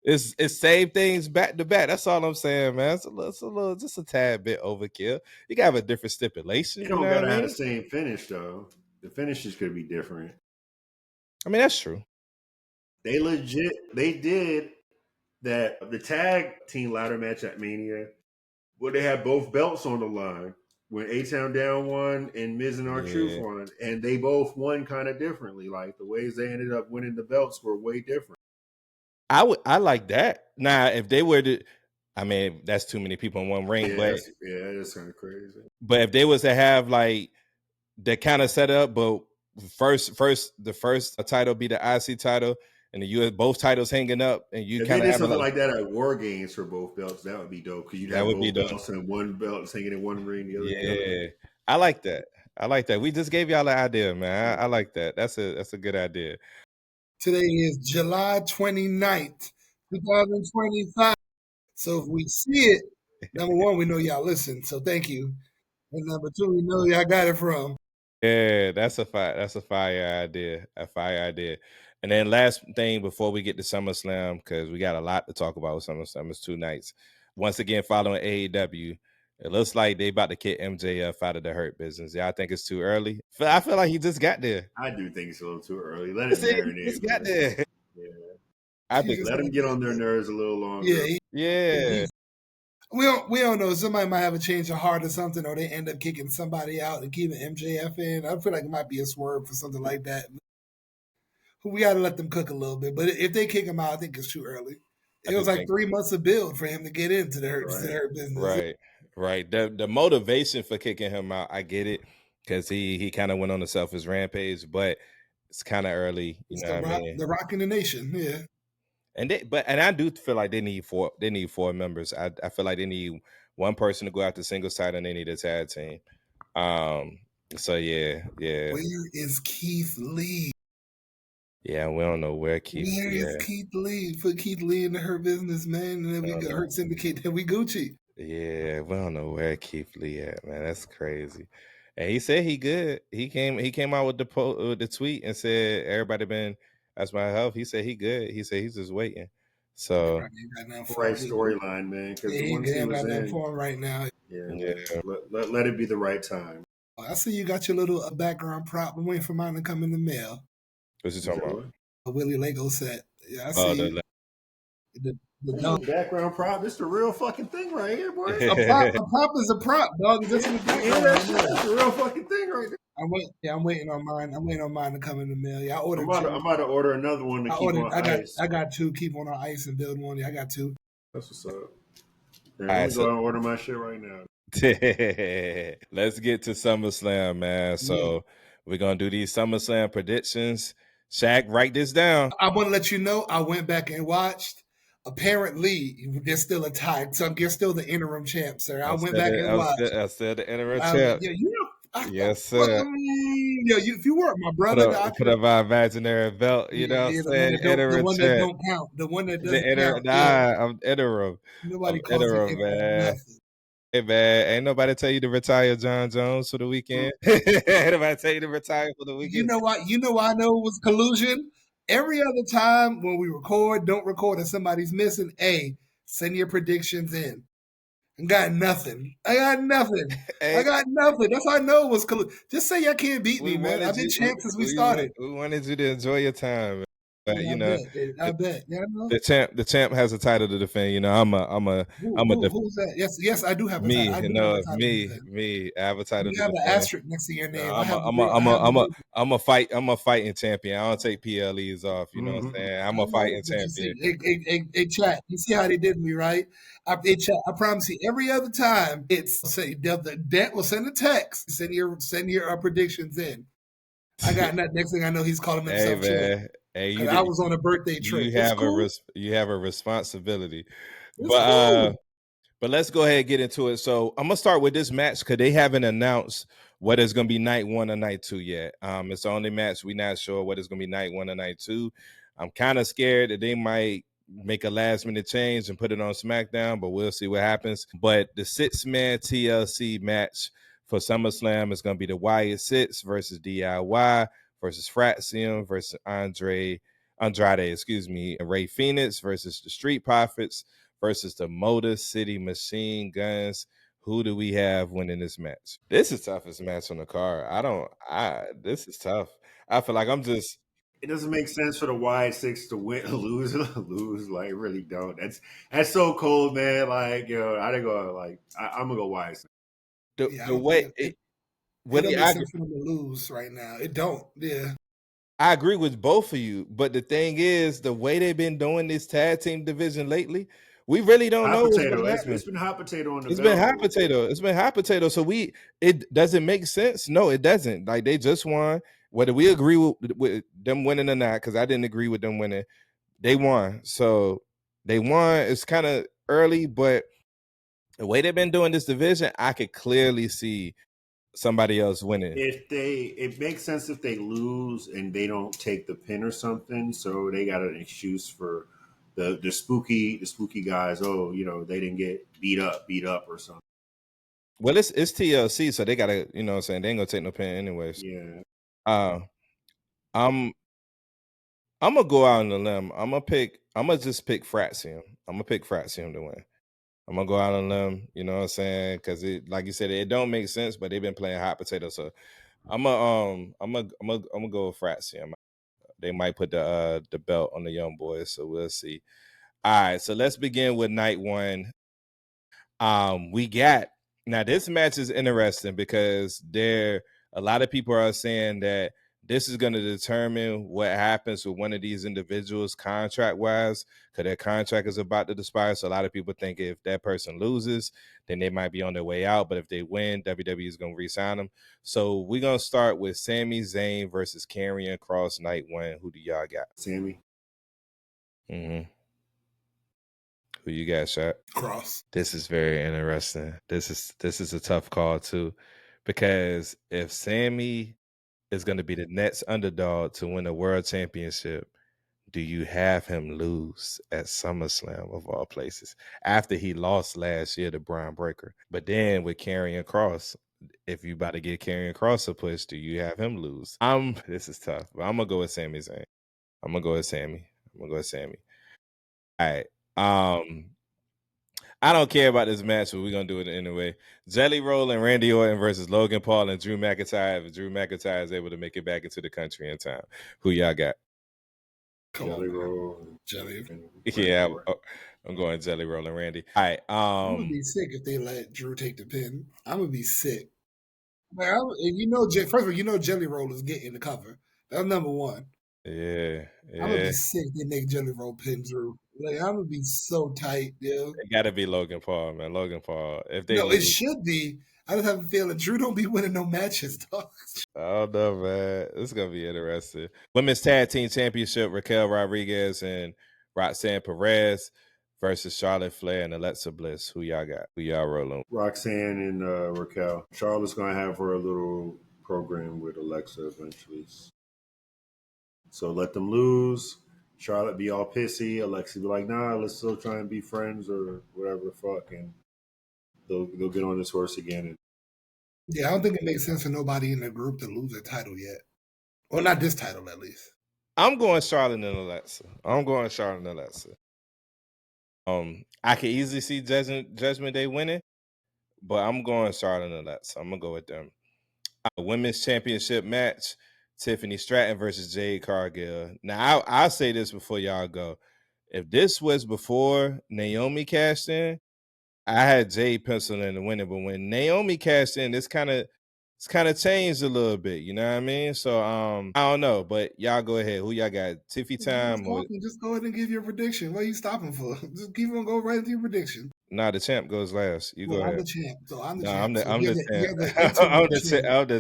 It's same things back to back. That's all I'm saying, man. It's a little, just a tad bit overkill. You gotta have a different stipulation. They You don't know what I gotta have the mean? same finish though. The finishes could be different. I mean, that's true. They did that the tag team ladder match at Mania where they had both belts on the line when A Town Down won and Miz and R-Truth Yeah, won, and they both won kind of differently. Like the ways they ended up winning the belts were way different. I like that. Now, if they were to, I mean, that's too many people in one ring. That's kind of crazy. But if they was to have like that kind of setup, but the first title be the IC title, and the US both titles hanging up, and you If they kind of did have something like like that at War Games for both belts, that would be dope because you'd that have would be both the belts and one belt is hanging in one ring, the other in the other. yeah. I like that. I like that. We just gave y'all an idea, man. I like that. That's a good idea. Today is July 29th, 2025. So if we see it, number one, we know y'all listen. So thank you. And number two, we know y'all got it from. Yeah, that's a fire idea. A fire idea. And then last thing before we get to SummerSlam, because we got a lot to talk about with SummerSlam, it's 2 nights. Once again, following AEW, it looks like they about to kick MJF out of the Hurt Business. Yeah, I think it's too early. I feel like he just got there. I do think it's a little too early. Let it He marinate, just got man. there. Yeah. I He think just Let him get on their nerves a little longer. Yeah, yeah. we don't know. Somebody might have a change of heart or something, or they end up kicking somebody out and keeping MJF in. I feel like it might be a swerve for something like that. We got to let them cook a little bit. But if they kick him out, I think it's too early. I It was do like think 3 months of build for him to get into the hurt business. right. The motivation for kicking him out, I get it, because he kind of went on a selfish rampage, but it's kind of early, you It's know what I mean? the Rock in the Nation, yeah. And I do feel like they need four members. I feel like they need one person to go after singles title, and they need a tag team. So yeah. Where is Keith Lee? Yeah, we don't know where Keith. Where is Keith Lee? Put Keith Lee in the Hurt Business, man, and then we got Hurt Syndicate. Then we Gucci. Yeah, we don't know where Keith Lee at, man. That's crazy. And he said he good. He came out with the tweet and said everybody been that's my health. He said he good. He said he's just waiting. So right storyline, man. Because the ones he was in for him right now. Yeah. Let it be the right time. I see you got your little background prop. I'm waiting for mine to come in the mail. What's he talking about? A Willie Lego set. Yeah, I see. This is background prop. This is the real fucking thing right here, boy. A prop is a prop, dog. This is that's the real fucking thing right there. I'm waiting on mine. I'm waiting on mine to come in the mail. Yeah, I ordered. I'm about to order another one to keep on ice. I got two. Keep on ice and build one. Yeah, I got two. That's what's up. Let me go and order my shit right now. Let's get to SummerSlam, man. So we're gonna do these SummerSlam predictions. Shaq, write this down. I want to let you know I went back and watched. Apparently, there's still a tie. So you're still the interim champ, sir. I went back and watched. I'm still the interim champ. Yeah, Yes, Well, sir. yeah, if you weren't my Put brother, up, I put could. up our imaginary belt. You know what I'm Yeah, saying? the Interim one that champ. don't count, the one that The doesn't count. Yeah, I'm interim. I'm nobody calls you interim, interim for man. nothing. Hey man, ain't nobody tell you to retire John Jones for the weekend. Ain't nobody tell you to retire for the You weekend. know what? You know why I know it was collusion. Every other time when we record, don't record, and somebody's missing, hey, send your predictions in. I got nothing. I got nothing. I Hey, got nothing. That's how I know it was collusion. Just say y'all can't beat we me, man. wanted I've been you. champ since we started. We wanted you to enjoy your time, man. But Yeah, you I know, bet. I the, bet. Yeah, I know. the champ has a title to defend. You know, I'm a Who's that? Yes, yes, I do have a title. me. I You do have a know, title to me, defend. me. I have a title You to have an defend. asterisk next to your No, name. I have the great. I have the great. I'm a fighting champion. I don't take PLEs off. You know what I'm saying? I'm I a know, fighting but you champion. see, chat. You see how they did me, right? Chat. I promise you, every other time it's say the debt will send a text, send your predictions in. I got nothing. Next thing I know, he's calling Hey himself champ man, hey because I was on a birthday trip. It's cool. you have a responsibility, It's but cool. let's go ahead and get into it. So I'm gonna start with this match because they haven't announced what is gonna be night one or night two yet. It's the only match we're not sure what is gonna be night one or night two. I'm kind of scared that they might make a last minute change and put it on SmackDown, but we'll see what happens. But the 6-man TLC match for SummerSlam is gonna be the Wyatt Six versus DIY versus Fraxium versus Andrade, excuse me, and Ray Phoenix versus the Street Profits versus the Motor City Machine Guns. Who do we have winning this match? This is toughest match on the card. This is tough. I feel like I'm just It doesn't make sense for the wide six to win, lose. Like, really don't. That's so cold, man. Like, I didn't go. Like, I'm gonna go wide six. Yeah, I the don't way think it it Willie, don't make sense for them to lose right now. It don't. Yeah. I agree with both of you, but the thing is, the way they've been doing this tag team division lately, we really don't Hot know what's potato. going to happen. It's been hot potato on the It's been belt hot though. potato. It's been hot potato. So it doesn't make sense. No, it doesn't. Like they just won. Whether we agree with them winning or not, because I didn't agree with them winning, they won. So they won. It's kind of early, but the way they've been doing this division, I could clearly see somebody else winning. It makes sense if they lose and they don't take the pin or something, so they got an excuse for the spooky guys. Oh, they didn't get beat up or something. Well, it's TLC, so they gotta, what I'm saying, they ain't gonna take no pin anyways. Yeah, Uh, I'm I'm gonna go out on a limb. I'm gonna just pick Fraxium. I'm gonna pick Fraxium to win. I'm gonna go out on a limb, you know what I'm saying? Because it, like you said, it don't make sense, but they've been playing hot potato. So I'm gonna go with Fraxium. They might put the belt on the young boys, so we'll see. All right, so let's begin with night one. We got now this match is interesting because a lot of people are saying that this is going to determine what happens with one of these individuals contract wise because their contract is about to expire. So a lot of people think if that person loses, then they might be on their way out. But if they win, WWE is going to re-sign them. So we're going to start with Sami Zayn versus Karrion Kross night one. Who do y'all got? Sammy. Mm-hmm. Who you got, Shot? Cross. This is very interesting. This is a tough call too, because if Sammy is going to be the next underdog to win a world championship, do you have him lose at SummerSlam of all places after he lost last year to Brian Breaker? But then with Karrion Cross, if you about to get Karrion Cross a push, do you have him lose? This is tough, but I'm gonna go with Sami Zayn. I'm gonna go with Sammy. I'm gonna go with Sammy. All right. I don't care about this match, but we're gonna do it anyway. Jelly Roll and Randy Orton versus Logan Paul and Drew McIntyre. If Drew McIntyre is able to make it back into the country in time, who y'all got? Come on, Jelly man. Roll Jelly. and Randy Yeah, Orton. I'm going Jelly Roll and Randy. All right. I'm gonna be sick if they let Drew take the pin. I'm gonna be sick. Man, and first of all, Jelly Roll is getting the cover. That's number one. Yeah, I'm gonna be yeah. sick if they make Jelly Roll pin Drew. Like I'm gonna be so tight, yo. It got to be Logan Paul, man. Logan Paul. If they No, it lose, should be. I just have a feeling Drew don't be winning no matches, dog. I don't know, man. It's gonna be interesting. Women's Tag Team Championship: Raquel Rodriguez and Roxanne Perez versus Charlotte Flair and Alexa Bliss. Who y'all got? Who y'all rolling? Roxanne and Raquel. Charlotte's gonna have her little program with Alexa eventually. So let them lose. Charlotte be all pissy. Alexa be like, nah, let's still try and be friends or whatever the fuck, and they'll get on this horse again. And Yeah, I don't think it makes sense for nobody in the group to lose a title yet. Well, not this title, at least. I'm going Charlotte and Alexa. I'm going Charlotte and Alexa. I can easily see Judgment Day winning, but I'm going Charlotte and Alexa. I'm gonna go with them. Women's championship match: Tiffany Stratton versus Jade Cargill. Now, I'll say this before y'all go. If this was before Naomi cashed in, I had Jade penciled in to win it. But when Naomi cashed in, it's kind of changed a little bit. You know what I mean? So I don't know, but y'all go ahead. Who y'all got? Tiffy time or Just go ahead and give your prediction. What are you stopping for? Just keep on going right into your prediction. nah? The champ goes last. You go Well, I'm ahead. the champ, so I'm the No, champ. So I'm you're the the champ. you're the interim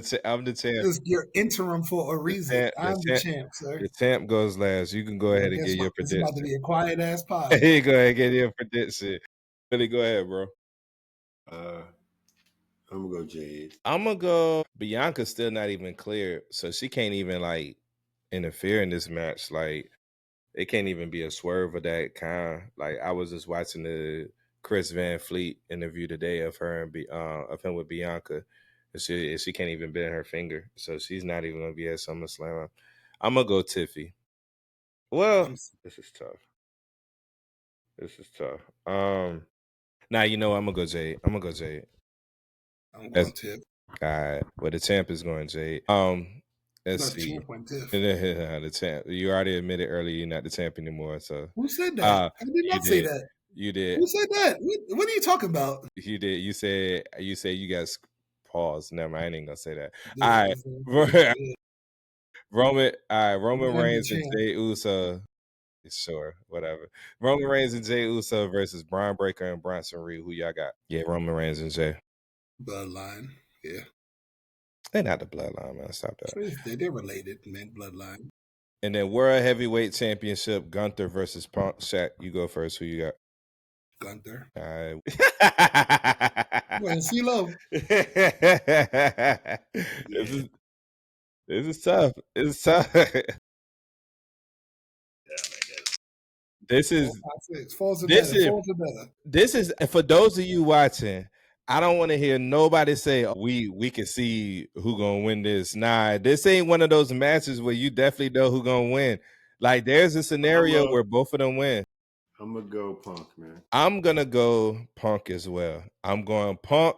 champ. I'm the champ. Because you're interim for a reason. I'm the champ, sir. The champ goes last. You can go ahead and Guess get your what? This is about to prediction. be a quiet ass pod. You go ahead and get your prediction. Really, go ahead, bro. I'm gonna go Jade. I'm gonna go. Bianca's still not even cleared, so she can't even like interfere in this match. Like it can't even be a swerve of that kind. Like I was just watching the Chris Van Fleet interview today of her and of him with Bianca. And she can't even bend her finger, so she's not even gonna be at SummerSlam. I'm gonna go Tiffy. Well, this is tough. This is tough. Now you know I'm gonna go Jade. I'm going Tiff. all right. Well, the champ is going Jade. Let's see. Champ went Tiff. The champ. You already admitted earlier you're not the champ anymore. So who said that? I did not say that. You did. Who said that? What are you talking about? You did. You said you guys pause. Never mind. I ain't gonna say that. All right. Roman Reigns and Jey Uso. Sure, whatever. Roman Reigns and Jey Uso versus Braun Breaker and Bronson Reed. Who y'all got? Yeah, Roman Reigns and Jey. Bloodline. Yeah. They're not the bloodline, man. Stop that. They're related, man. Bloodline. And then World Heavyweight Championship: Gunther versus Punk. Shaq, you go first. Who you got? Gunther. All right. Well, CeeLo. This is tough. It's tough. This is for those of you watching. I don't want to hear nobody say, oh, we can see who gonna win this. Nah, this ain't one of those matches where you definitely know who gonna win. Like there's a scenario where both of them win. I'm gonna go Punk, man. I'm gonna go Punk as well. I'm going Punk,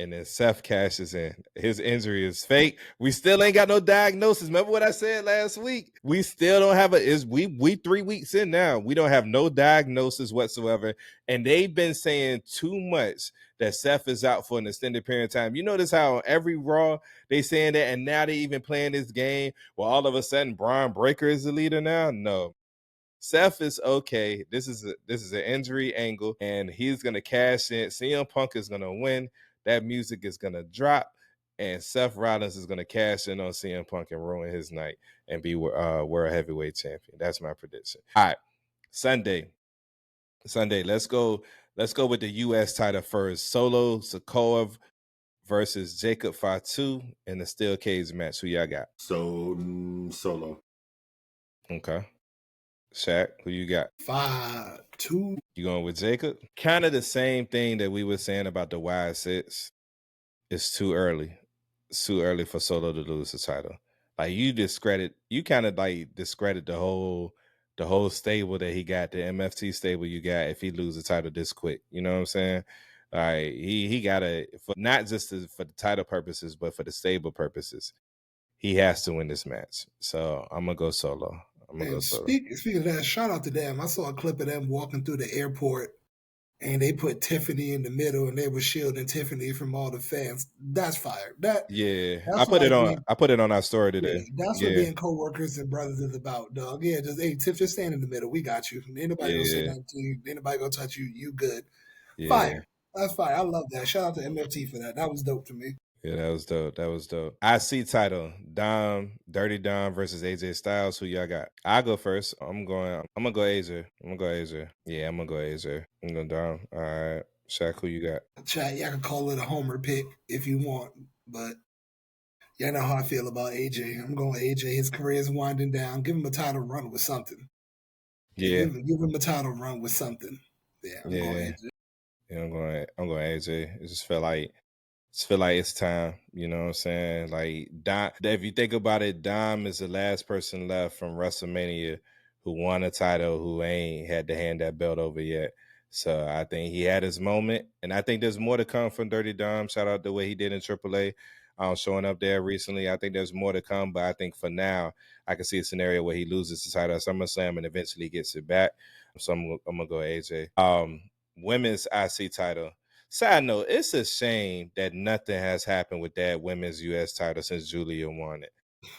and then Seth cashes in. His injury is fake. We still ain't got no diagnosis. Remember what I said last week? We still don't have we 3 weeks in now. We don't have no diagnosis whatsoever. And they've been saying too much that Seth is out for an extended period of time. You notice how every Raw they saying that, and now they even playing this game. Well, all of a sudden Braun Breaker is the leader now. No. Seth is okay. This is an injury angle, and he's gonna cash in. CM Punk is gonna win. That music is gonna drop, and Seth Rollins is gonna cash in on CM Punk and ruin his night and be world heavyweight champion. That's my prediction. All right, Sunday. Let's go with the U.S. title first. Solo Sikoa versus Jacob Fatu in the steel cage match. Who y'all got? Solo. Okay. Shaq, who you got? 5-2. You going with Jacob? Kind of the same thing that we were saying about the wide six. It's too early. It's too early for Solo to lose the title. Like you kind of like discredit the whole stable that he got, the MFT stable you got if he loses the title this quick. You know what I'm saying? All right, he gotta, for not just for the title purposes, but for the stable purposes. He has to win this match. So I'm gonna go Solo. Speaking of that, shout out to them. I saw a clip of them walking through the airport, and they put Tiffany in the middle, and they were shielding Tiffany from all the fans. That's fire. I put it on. I put it on our story today. That's what being coworkers and brothers is about, dog. Yeah, Tiff, just stand in the middle. We got you. Ain't nobody gonna say nothing to you. Ain't nobody gonna touch you. You good. Yeah. Fire. That's fire. I love that. Shout out to MFT for that. That was dope to me. Yeah, that was dope. That was dope. IC title: Dirty Dom versus AJ Styles. Who y'all got? I go first. I'm gonna go AJ. I'm gonna go AJ. Yeah, I'm gonna go AJ. I'm going Dom. All right, Shaq. Who you got? Chat, y'all can call it a homer pick if you want, but y'all know how I feel about AJ. I'm going AJ. His career is winding down. Give him a title run with something. Yeah, Yeah, give him a title run with something. Yeah, I'm going yeah, AJ. yeah. I'm going AJ. It just feel like it's time. You know what I'm saying? Like Dom, if you think about it, Dom is the last person left from WrestleMania who won a title who ain't had to hand that belt over yet. So I think he had his moment, and I think there's more to come from Dirty Dom. Shout out the way he did in AAA, showing up there recently. I think there's more to come, but I think for now, I can see a scenario where he loses the title at SummerSlam and eventually gets it back. So I'm gonna go AJ. Women's IC title. Side note, it's a shame that nothing has happened with that women's US title since Julia won it.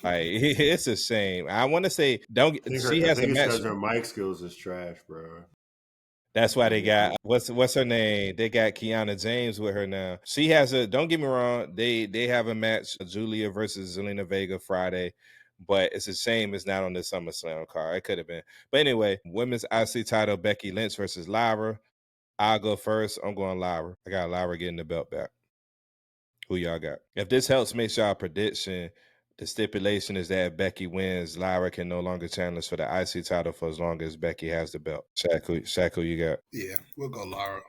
Like it's a shame. I want to say she I has a think it's match. because her mic skills is trash, bro. That's why they Yeah. got what's her name? They got Kiana James with her now. She has a don't get me wrong, they have a match, Julia versus Zelina Vega Friday. But it's a shame it's not on the SummerSlam card. It could have been. But anyway, women's IC title, Becky Lynch versus Lyra. I'll go first. I'm going Lyra. I got Lyra getting the belt back. Who y'all got? If this helps make y'all prediction, the stipulation is that if Becky wins, Lyra can no longer challenge for the IC title for as long as Becky has the belt. Shaq, who you got? Yeah, we'll go Lara.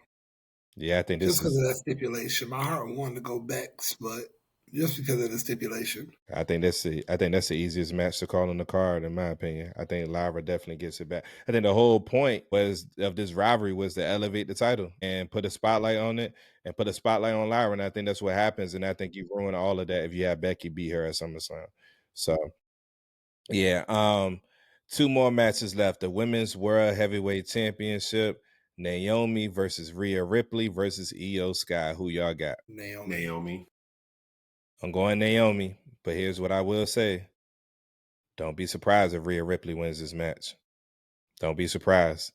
Yeah, I think Just this because is. of that stipulation. My heart wanted to go Bex, but just because of the stipulation. I think that's the easiest match to call on the card, in my opinion. I think Lyra definitely gets it back. I think the whole point of this rivalry was to elevate the title and put a spotlight on it and put a spotlight on Lyra. And I think that's what happens. And I think you ruin all of that if you have Becky beat her at SummerSlam. So yeah, two more matches left. The Women's World Heavyweight Championship. Naomi versus Rhea Ripley versus Io Sky. Who y'all got? Naomi. I'm going Naomi, but here's what I will say. Don't be surprised if Rhea Ripley wins this match. Don't be surprised.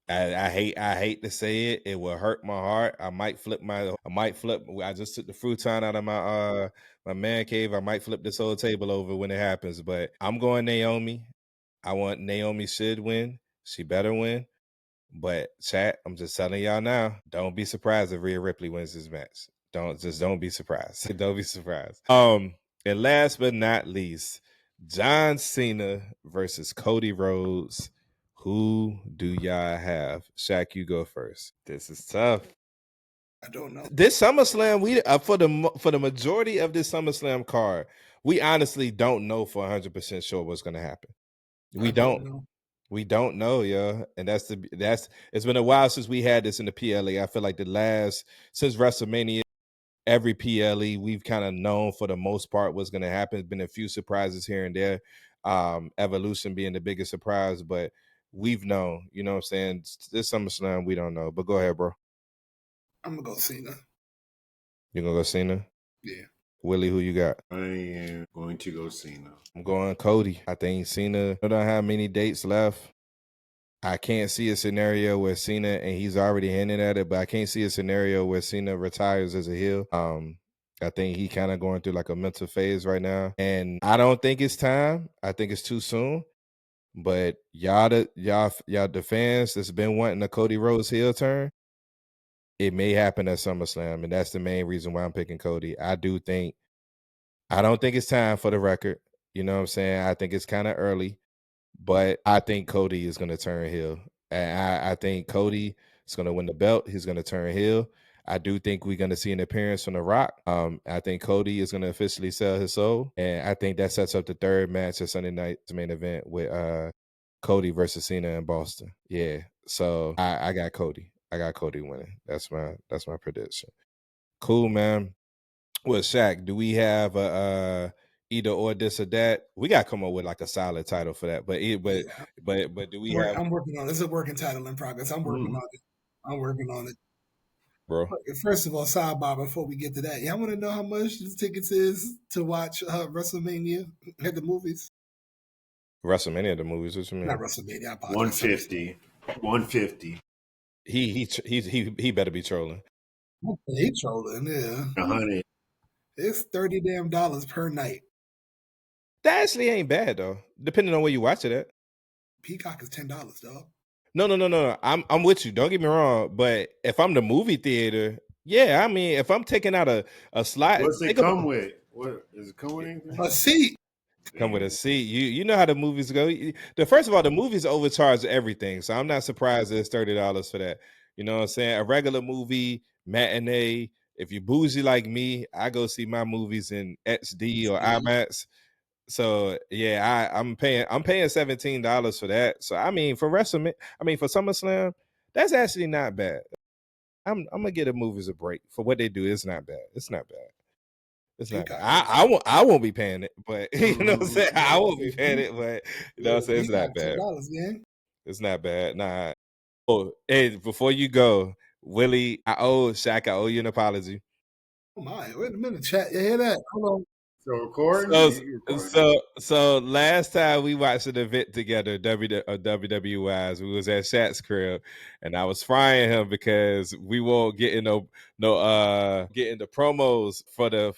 I hate to say it. It will hurt my heart. I might flip. I just took the futon out of my man cave. I might flip this whole table over when it happens. But I'm going Naomi. I want Naomi should win. She better win. But chat, I'm just telling y'all now, don't be surprised if Rhea Ripley wins this match. Don't be surprised. Don't be surprised. And last but not least, John Cena versus Cody Rhodes. Who do y'all have? Shaq, you go first. This is tough. I don't know. This SummerSlam, we for the majority of this SummerSlam card, we honestly don't know for 100% sure what's going to happen. We I don't don't. know. We don't know, yeah, and that's it's been a while since we had this in the PLE. I feel like since WrestleMania, every PLE we've kind of known for the most part what's going to happen. There's been a few surprises here and there, Evolution being the biggest surprise, but we've known. You know what I'm saying? This SummerSlam we don't know. But go ahead, bro. I'm gonna go Cena. You gonna go Cena? Yeah. Willie, who you got? I am going to go Cena. I'm going Cody. I think Cena don't have many dates left. I can't see a scenario where Cena, and he's already hinting at it, but I can't see a scenario where Cena retires as a heel. I think he kind of going through like a mental phase right now, and I don't think it's time. I think it's too soon. But the fans that's been wanting a Cody Rhodes heel turn, it may happen at SummerSlam, and that's the main reason why I'm picking Cody. I don't think it's time for the record. You know what I'm saying? I think it's kind of early. But I think Cody is going to turn heel. And I think Cody is going to win the belt. He's going to turn heel. I do think we're going to see an appearance from The Rock. I think Cody is going to officially sell his soul. And I think that sets up the third match of Sunday night's main event with Cody versus Cena in Boston. Yeah. So I got Cody. I got Cody winning. That's my prediction. Cool, man. Well, Shaq, do we have a either or this or that? We got to come up with like a solid title for that. Yeah. But do we have, I'm working on it. It's a working title in progress. I'm working on it. I'm working on it. bro? First of all, sidebar before we get to that, y'all want to know how much the tickets is to watch WrestleMania at the movies? WrestleMania, the movies. What you mean? Not WrestleMania. I apologize. 150. 150. He better be trolling. He trolling, yeah. 100. It's $30 damn per night. That actually ain't bad though, depending on where you watch it at. Peacock is $10, dog. No. I'm with you. Don't get me wrong. But if I'm the movie theater, yeah, I mean, if I'm taking out a slot, What's it think about come with? What does it come with anything? A seat. come with a seat. You know how the movies go. The first of all, the movies overcharge everything, so I'm not surprised it's $30 for that. You know what I'm saying? A regular movie matinee. If you bougie like me, I go see my movies in XD or See? IMAX. So yeah, I'm paying $17 for that. So I mean, for WrestleMania, I mean for SummerSlam, that's actually not bad. I'm gonna give the movies a break for what they do. It's not bad. It's not bad. It's not bad. Peacock I is. won't be paying it, but you know what I'm saying. I Yeah, won't be paying it, but you know what I'm saying. It's not Peacock bad. $10, man. It's not bad. Nah. Oh, hey, before you go, Willie, Shaq, I owe you an apology. Oh my, wait a minute, chat. You hear that? Hold on. So recording? So You recording? so last time we watched an event together, WWE wise, we was at Shaq's crib, and I was frying him because we won't get in getting the promos for the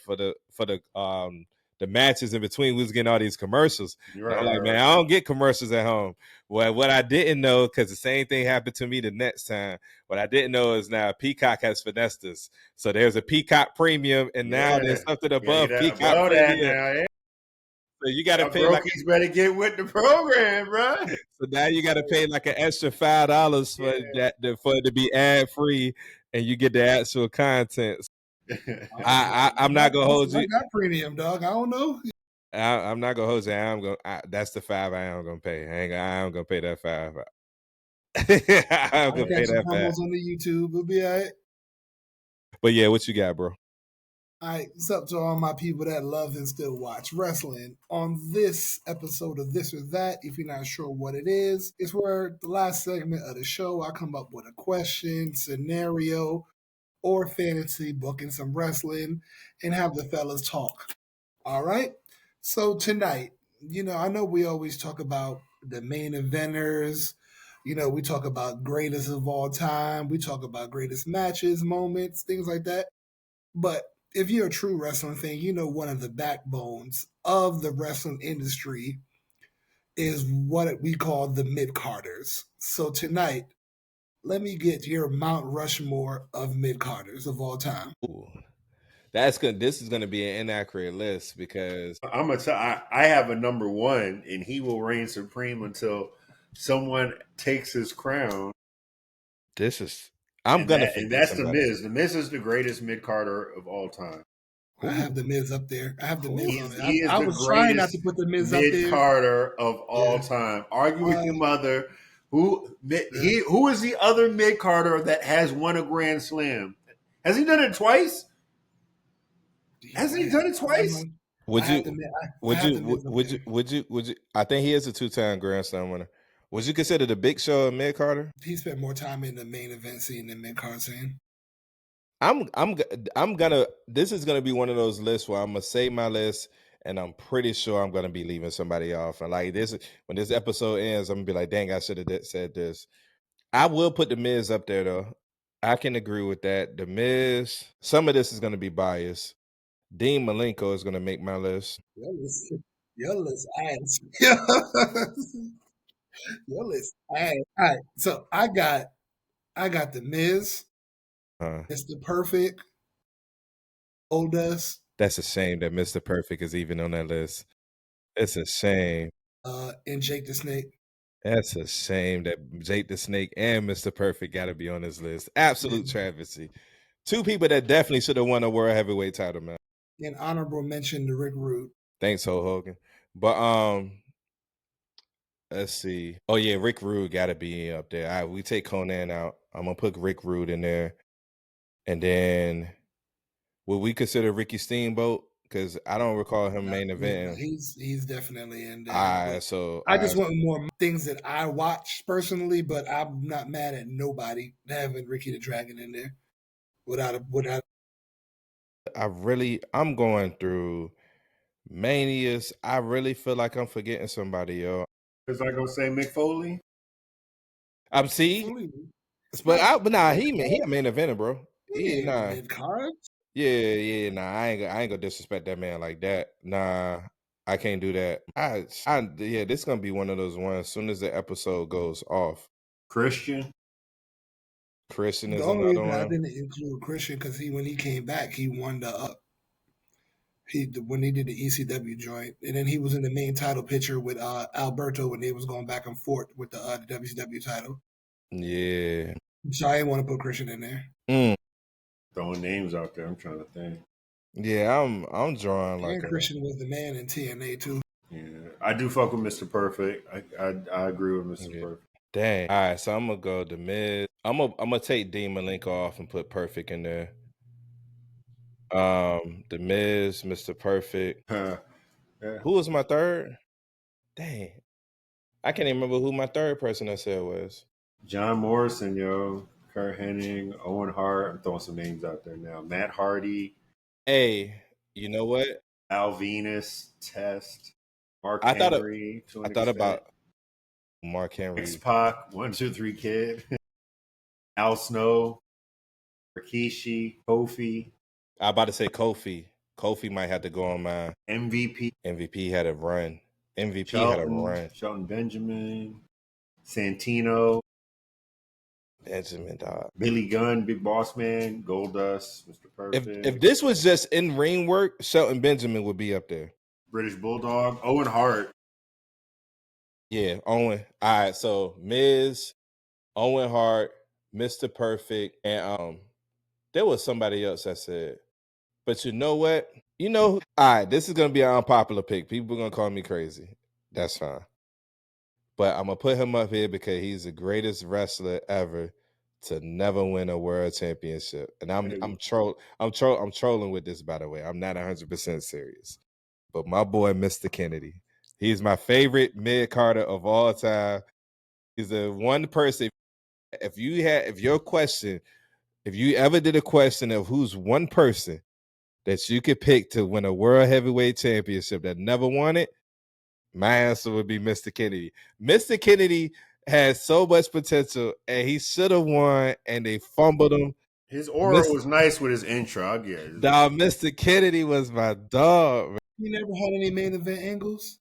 matches in between. We was getting all these commercials. You're And right, I'm like, right, man, I don't get commercials at home. Well, what I didn't know, because the same thing happened to me the next time. What I didn't know is now Peacock has finessed us. So there's a Peacock Premium, and now Yeah. there's something You gotta get above that Peacock above that Premium. now. Yeah. So you got to Y'all pay like brokies better get with the program, bro. so now you got to pay like an extra $5 for Yeah. that for it to be ad free, and you get the actual content. I'm not gonna hold I you. got premium, dog. I don't know. I'm not gonna hold you. That's the 5 I am gonna pay. I ain't gonna pay that 5. I'm I'll gonna pay catch some that 5. promos on the YouTube. It'll be all right. But yeah, what you got, bro? All right, what's up to all my people that love and still watch wrestling? On this episode of This or That, if you're not sure what it is, it's where the last segment of the show I come up with a question, scenario, or fantasy booking some wrestling and have the fellas talk. All right. So tonight, I know we always talk about the main eventers. We talk about greatest of all time. We talk about greatest matches, moments, things like that. But if you're a true wrestling fan, one of the backbones of the wrestling industry is what we call the mid carders. So tonight, let me get your Mount Rushmore of mid carders of all time. Ooh, that's good. This is gonna be an inaccurate list because I'm gonna tell. I have a number one, and he will reign supreme until someone takes his crown. this is I'm gonna And forget that's the somebody. Miz. The Miz is the greatest mid Carter of all time. I have the Ooh, Miz up there. I have the Miz on it. He is I the was trying not greatest to put the Miz up mid there. Carter of all Yeah. time. Argue with your mother. Who Yeah. who is the other mid Carter that has won a Grand Slam? Has he done it twice? Has he done it I don't twice? know. I would have the you? I Would have you? the Miz up Would you? there. Would you? I think he is a 2-time Grand Slam winner. Would you consider the Big Show a mid Carter? He spent more time in the main event scene than mid card scene. I'm gonna. This is gonna be one of those lists where I'm gonna say my list, and I'm pretty sure I'm gonna be leaving somebody off. And like this, when this episode ends, I'm gonna be like, "Dang, I should have said this." I will put the Miz up there though. I can agree with that. The Miz. Some of this is gonna be biased. Dean Malenko is gonna make my list. Your list ass. Your list ass. All right. So I got the Miz, Uh, Mr. Perfect, Oldust, that's a shame that Mr. Perfect is even on that list. It's a shame. and Jake the Snake. That's a shame that Jake the Snake and Mr. Perfect got to be on this list. Absolute And, travesty. Two people that definitely should have won a world heavyweight title, man. and honorable mention to Rick Rude. Thanks, Hulk Hogan. But let's see. Oh yeah, Rick Rude got to be up there. All right, we take Conan out. I'm gonna put Rick Rude in there, and then would we consider Ricky Steamboat? Because I don't recall him main No, eventing. he's definitely in there. All right, But so I just want more things that I watch personally, but I'm not mad at nobody having Ricky the Dragon in there without. I'm going through manias. I really feel like I'm forgetting somebody, yo. Was I gonna say Mick Foley? I'm see, Fully, it's but not nah, mid he a main eventer, bro. He ain't Nah, mid card. Yeah. Nah, I ain't gonna disrespect that man like that. Nah, I can't do that. Yeah, this gonna be one of those ones. As soon as the episode goes off, Christian. Christian The is only another reason I one. didn't include Christian because when he came back, he won the when he did the ECW joint, and then he was in the main title picture with Alberto when they was going back and forth with the WCW title. Yeah. So I didn't want to put Christian in there. Throwing names out there. I'm trying to think. Yeah, I'm drawing like And Christian was the man in TNA too. Yeah, I do fuck with Mr. Perfect. I agree with Mr. Yeah. Perfect. Dang. All right, so I'm gonna go the Miz. I'm gonna take Dean Malenko off and put Perfect in there. The Miz, Mr. Perfect. Yeah. Who was my third? Dang, I can't even remember who my third person I said was. John Morrison, yo. Kurt Hennig, Owen Hart. I'm throwing some names out there now. Matt Hardy. Hey, you know what? Al Venus, Test. Mark I thought Henry to I an thought extent. about Mark Henry. X Pac, 1, 2, 3 Kid. Al Snow. Rikishi. Kofi. I about to say Kofi. Kofi might have to go on my MVP. MVP had a run. MVP had a run. Shelton Benjamin. Santino. Benjamin, dog. Billy Gunn, Big Boss Man, Goldust, Mr. Perfect. If this was just in ring work, Shelton Benjamin would be up there. British Bulldog, Owen Hart. Yeah, Owen. All right, so Miz, Owen Hart, Mr. Perfect, and there was somebody else I said. But you know what? All right, this is gonna be an unpopular pick. People are gonna call me crazy. That's fine. But I'm gonna put him up here because he's the greatest wrestler ever to never win a world championship. And I'm trolling with this, by the way. I'm not 100% serious. But my boy, Mr. Kennedy, he's my favorite mid Carter of all time. He's the one person. If you ever did a question of who's one person that you could pick to win a world heavyweight championship that never won it, my answer would be Mr. Kennedy. Mr. Kennedy has so much potential, and he should have won, and they fumbled him. His aura was nice with his intro. I get it. Dog, Mr. Kennedy was my dog. Man. He never had any main event angles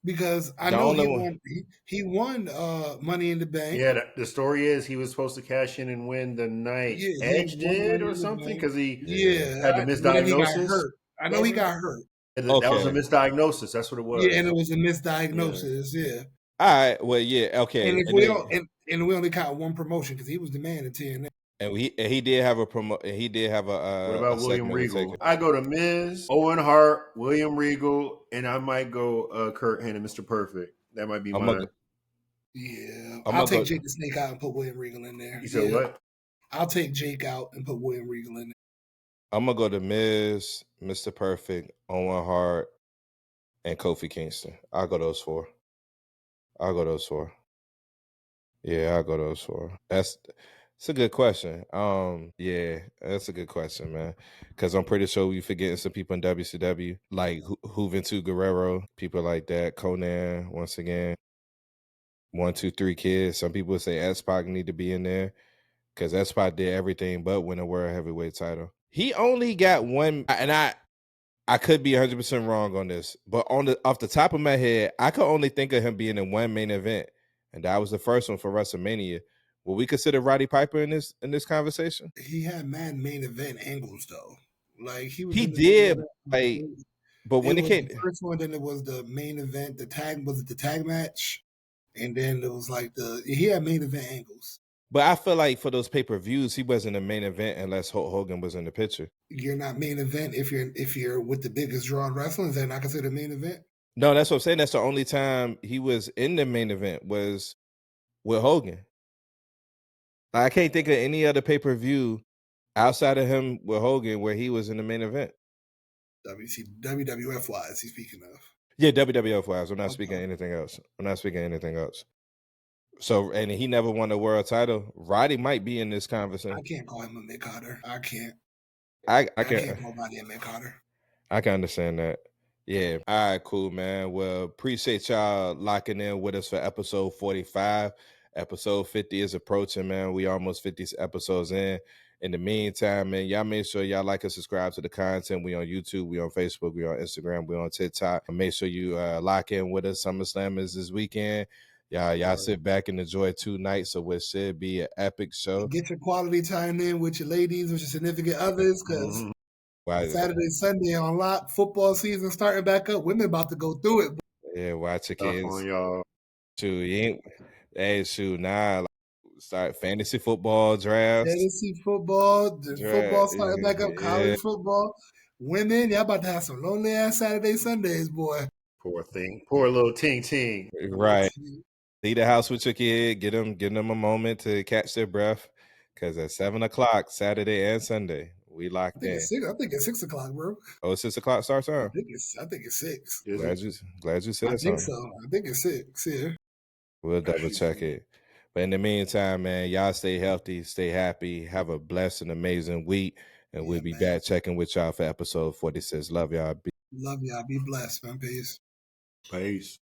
because I The know only he one- won. He won Money in the Bank. Yeah, the story is he was supposed to cash in and win the night Yeah, Edge he won did Money or in the something Bank. because he Yeah, had the but then he got misdiagnosis. hurt. I know he got hurt. That was a Okay. misdiagnosis. That's what it was. Yeah, and it was a misdiagnosis. Yeah. All right. Well, yeah. Okay. And if And we then- all, and we only count one promotion because he was the man in TNA. and he did have a promo. He did have a. What about a William segment with Regal? Taker. I go to Miz, Owen Hart, William Regal, and I might go Kurt Hennig, Mr. Perfect. That might be mine. Yeah, I'm I'll gonna take go- Jake the Snake out and put William Regal in there. You said what? I'll take Jake out and put William Regal in there. I'm gonna go to Miz, Mr. Perfect, Owen Hart, and Kofi Kingston. I'll go those four. Yeah, I'll go those four. It's a good question. Yeah, that's a good question, man. Because I'm pretty sure we forgetting some people in WCW, like Juventud Guerrero, people like that. Conan, once again. 1, 2, 3 Kids. Some people say X-Pac need to be in there because X-Pac did everything but win a world heavyweight title. He only got one, and I could be 100% wrong on this, but off the top of my head, I could only think of him being in one main event, and that was the first one for WrestleMania. Will we consider Roddy Piper in this conversation? He had mad main event angles though. Like he did, but when it came, the first one, then it was the main event. The tag match, and then it was like he had main event angles. But I feel like for those pay-per-views, he wasn't a main event unless Hulk Hogan was in the picture. You're not main event if you're with the biggest draw in wrestling. Is that not considered main event? No, that's what I'm saying. That's the only time he was in the main event was with Hogan. I can't think of any other pay-per-view outside of him with Hogan where he was in the main event. WWF wise, he's speaking of. Yeah, WWF wise. I'm not speaking anything else. So, and he never won a world title. Roddy might be in this conversation. I can't call him a Mick Carter. I can't. I can't call Roddy a Mick Carter. I can understand that. Yeah. All right, cool, man. Well, appreciate y'all locking in with us for episode 45. Episode 50 is approaching, man. We almost 50 episodes in. In the meantime, man, y'all make sure y'all like and subscribe to the content. We on YouTube, we on Facebook, we on Instagram, we on TikTok. Make sure you lock in with us. SummerSlam is this weekend. Y'all sit back and enjoy 2 nights of what should be an epic show. Get your quality time in with your ladies, with your significant others, because Saturday, Sunday on lock. Football season starting back up. Women about to go through it. Yeah, watch your Tough kids. on y'all. Shoot, you ain't. Hey, shoot, nah. Start fantasy football drafts. Fantasy football, football starting back up. Yeah. College football. Women, y'all about to have some lonely ass Saturday, Sundays, boy. Poor thing. Poor little ting ting. Right. Leave the house with your kid. Get them a moment to catch their breath. Because at 7:00 Saturday and Sunday, we I locked think in. it's 6. I think it's 6:00, bro. Oh, 6:00 start I time. think it's 6. Is Glad it? you said I think something. so. I think it's 6. Yeah. We'll double check it. But in the meantime, man, y'all stay healthy, stay happy, have a blessed and amazing week. And we'll be back checking with y'all for episode 46. Love y'all. Love y'all. Be blessed, man. Peace. Peace.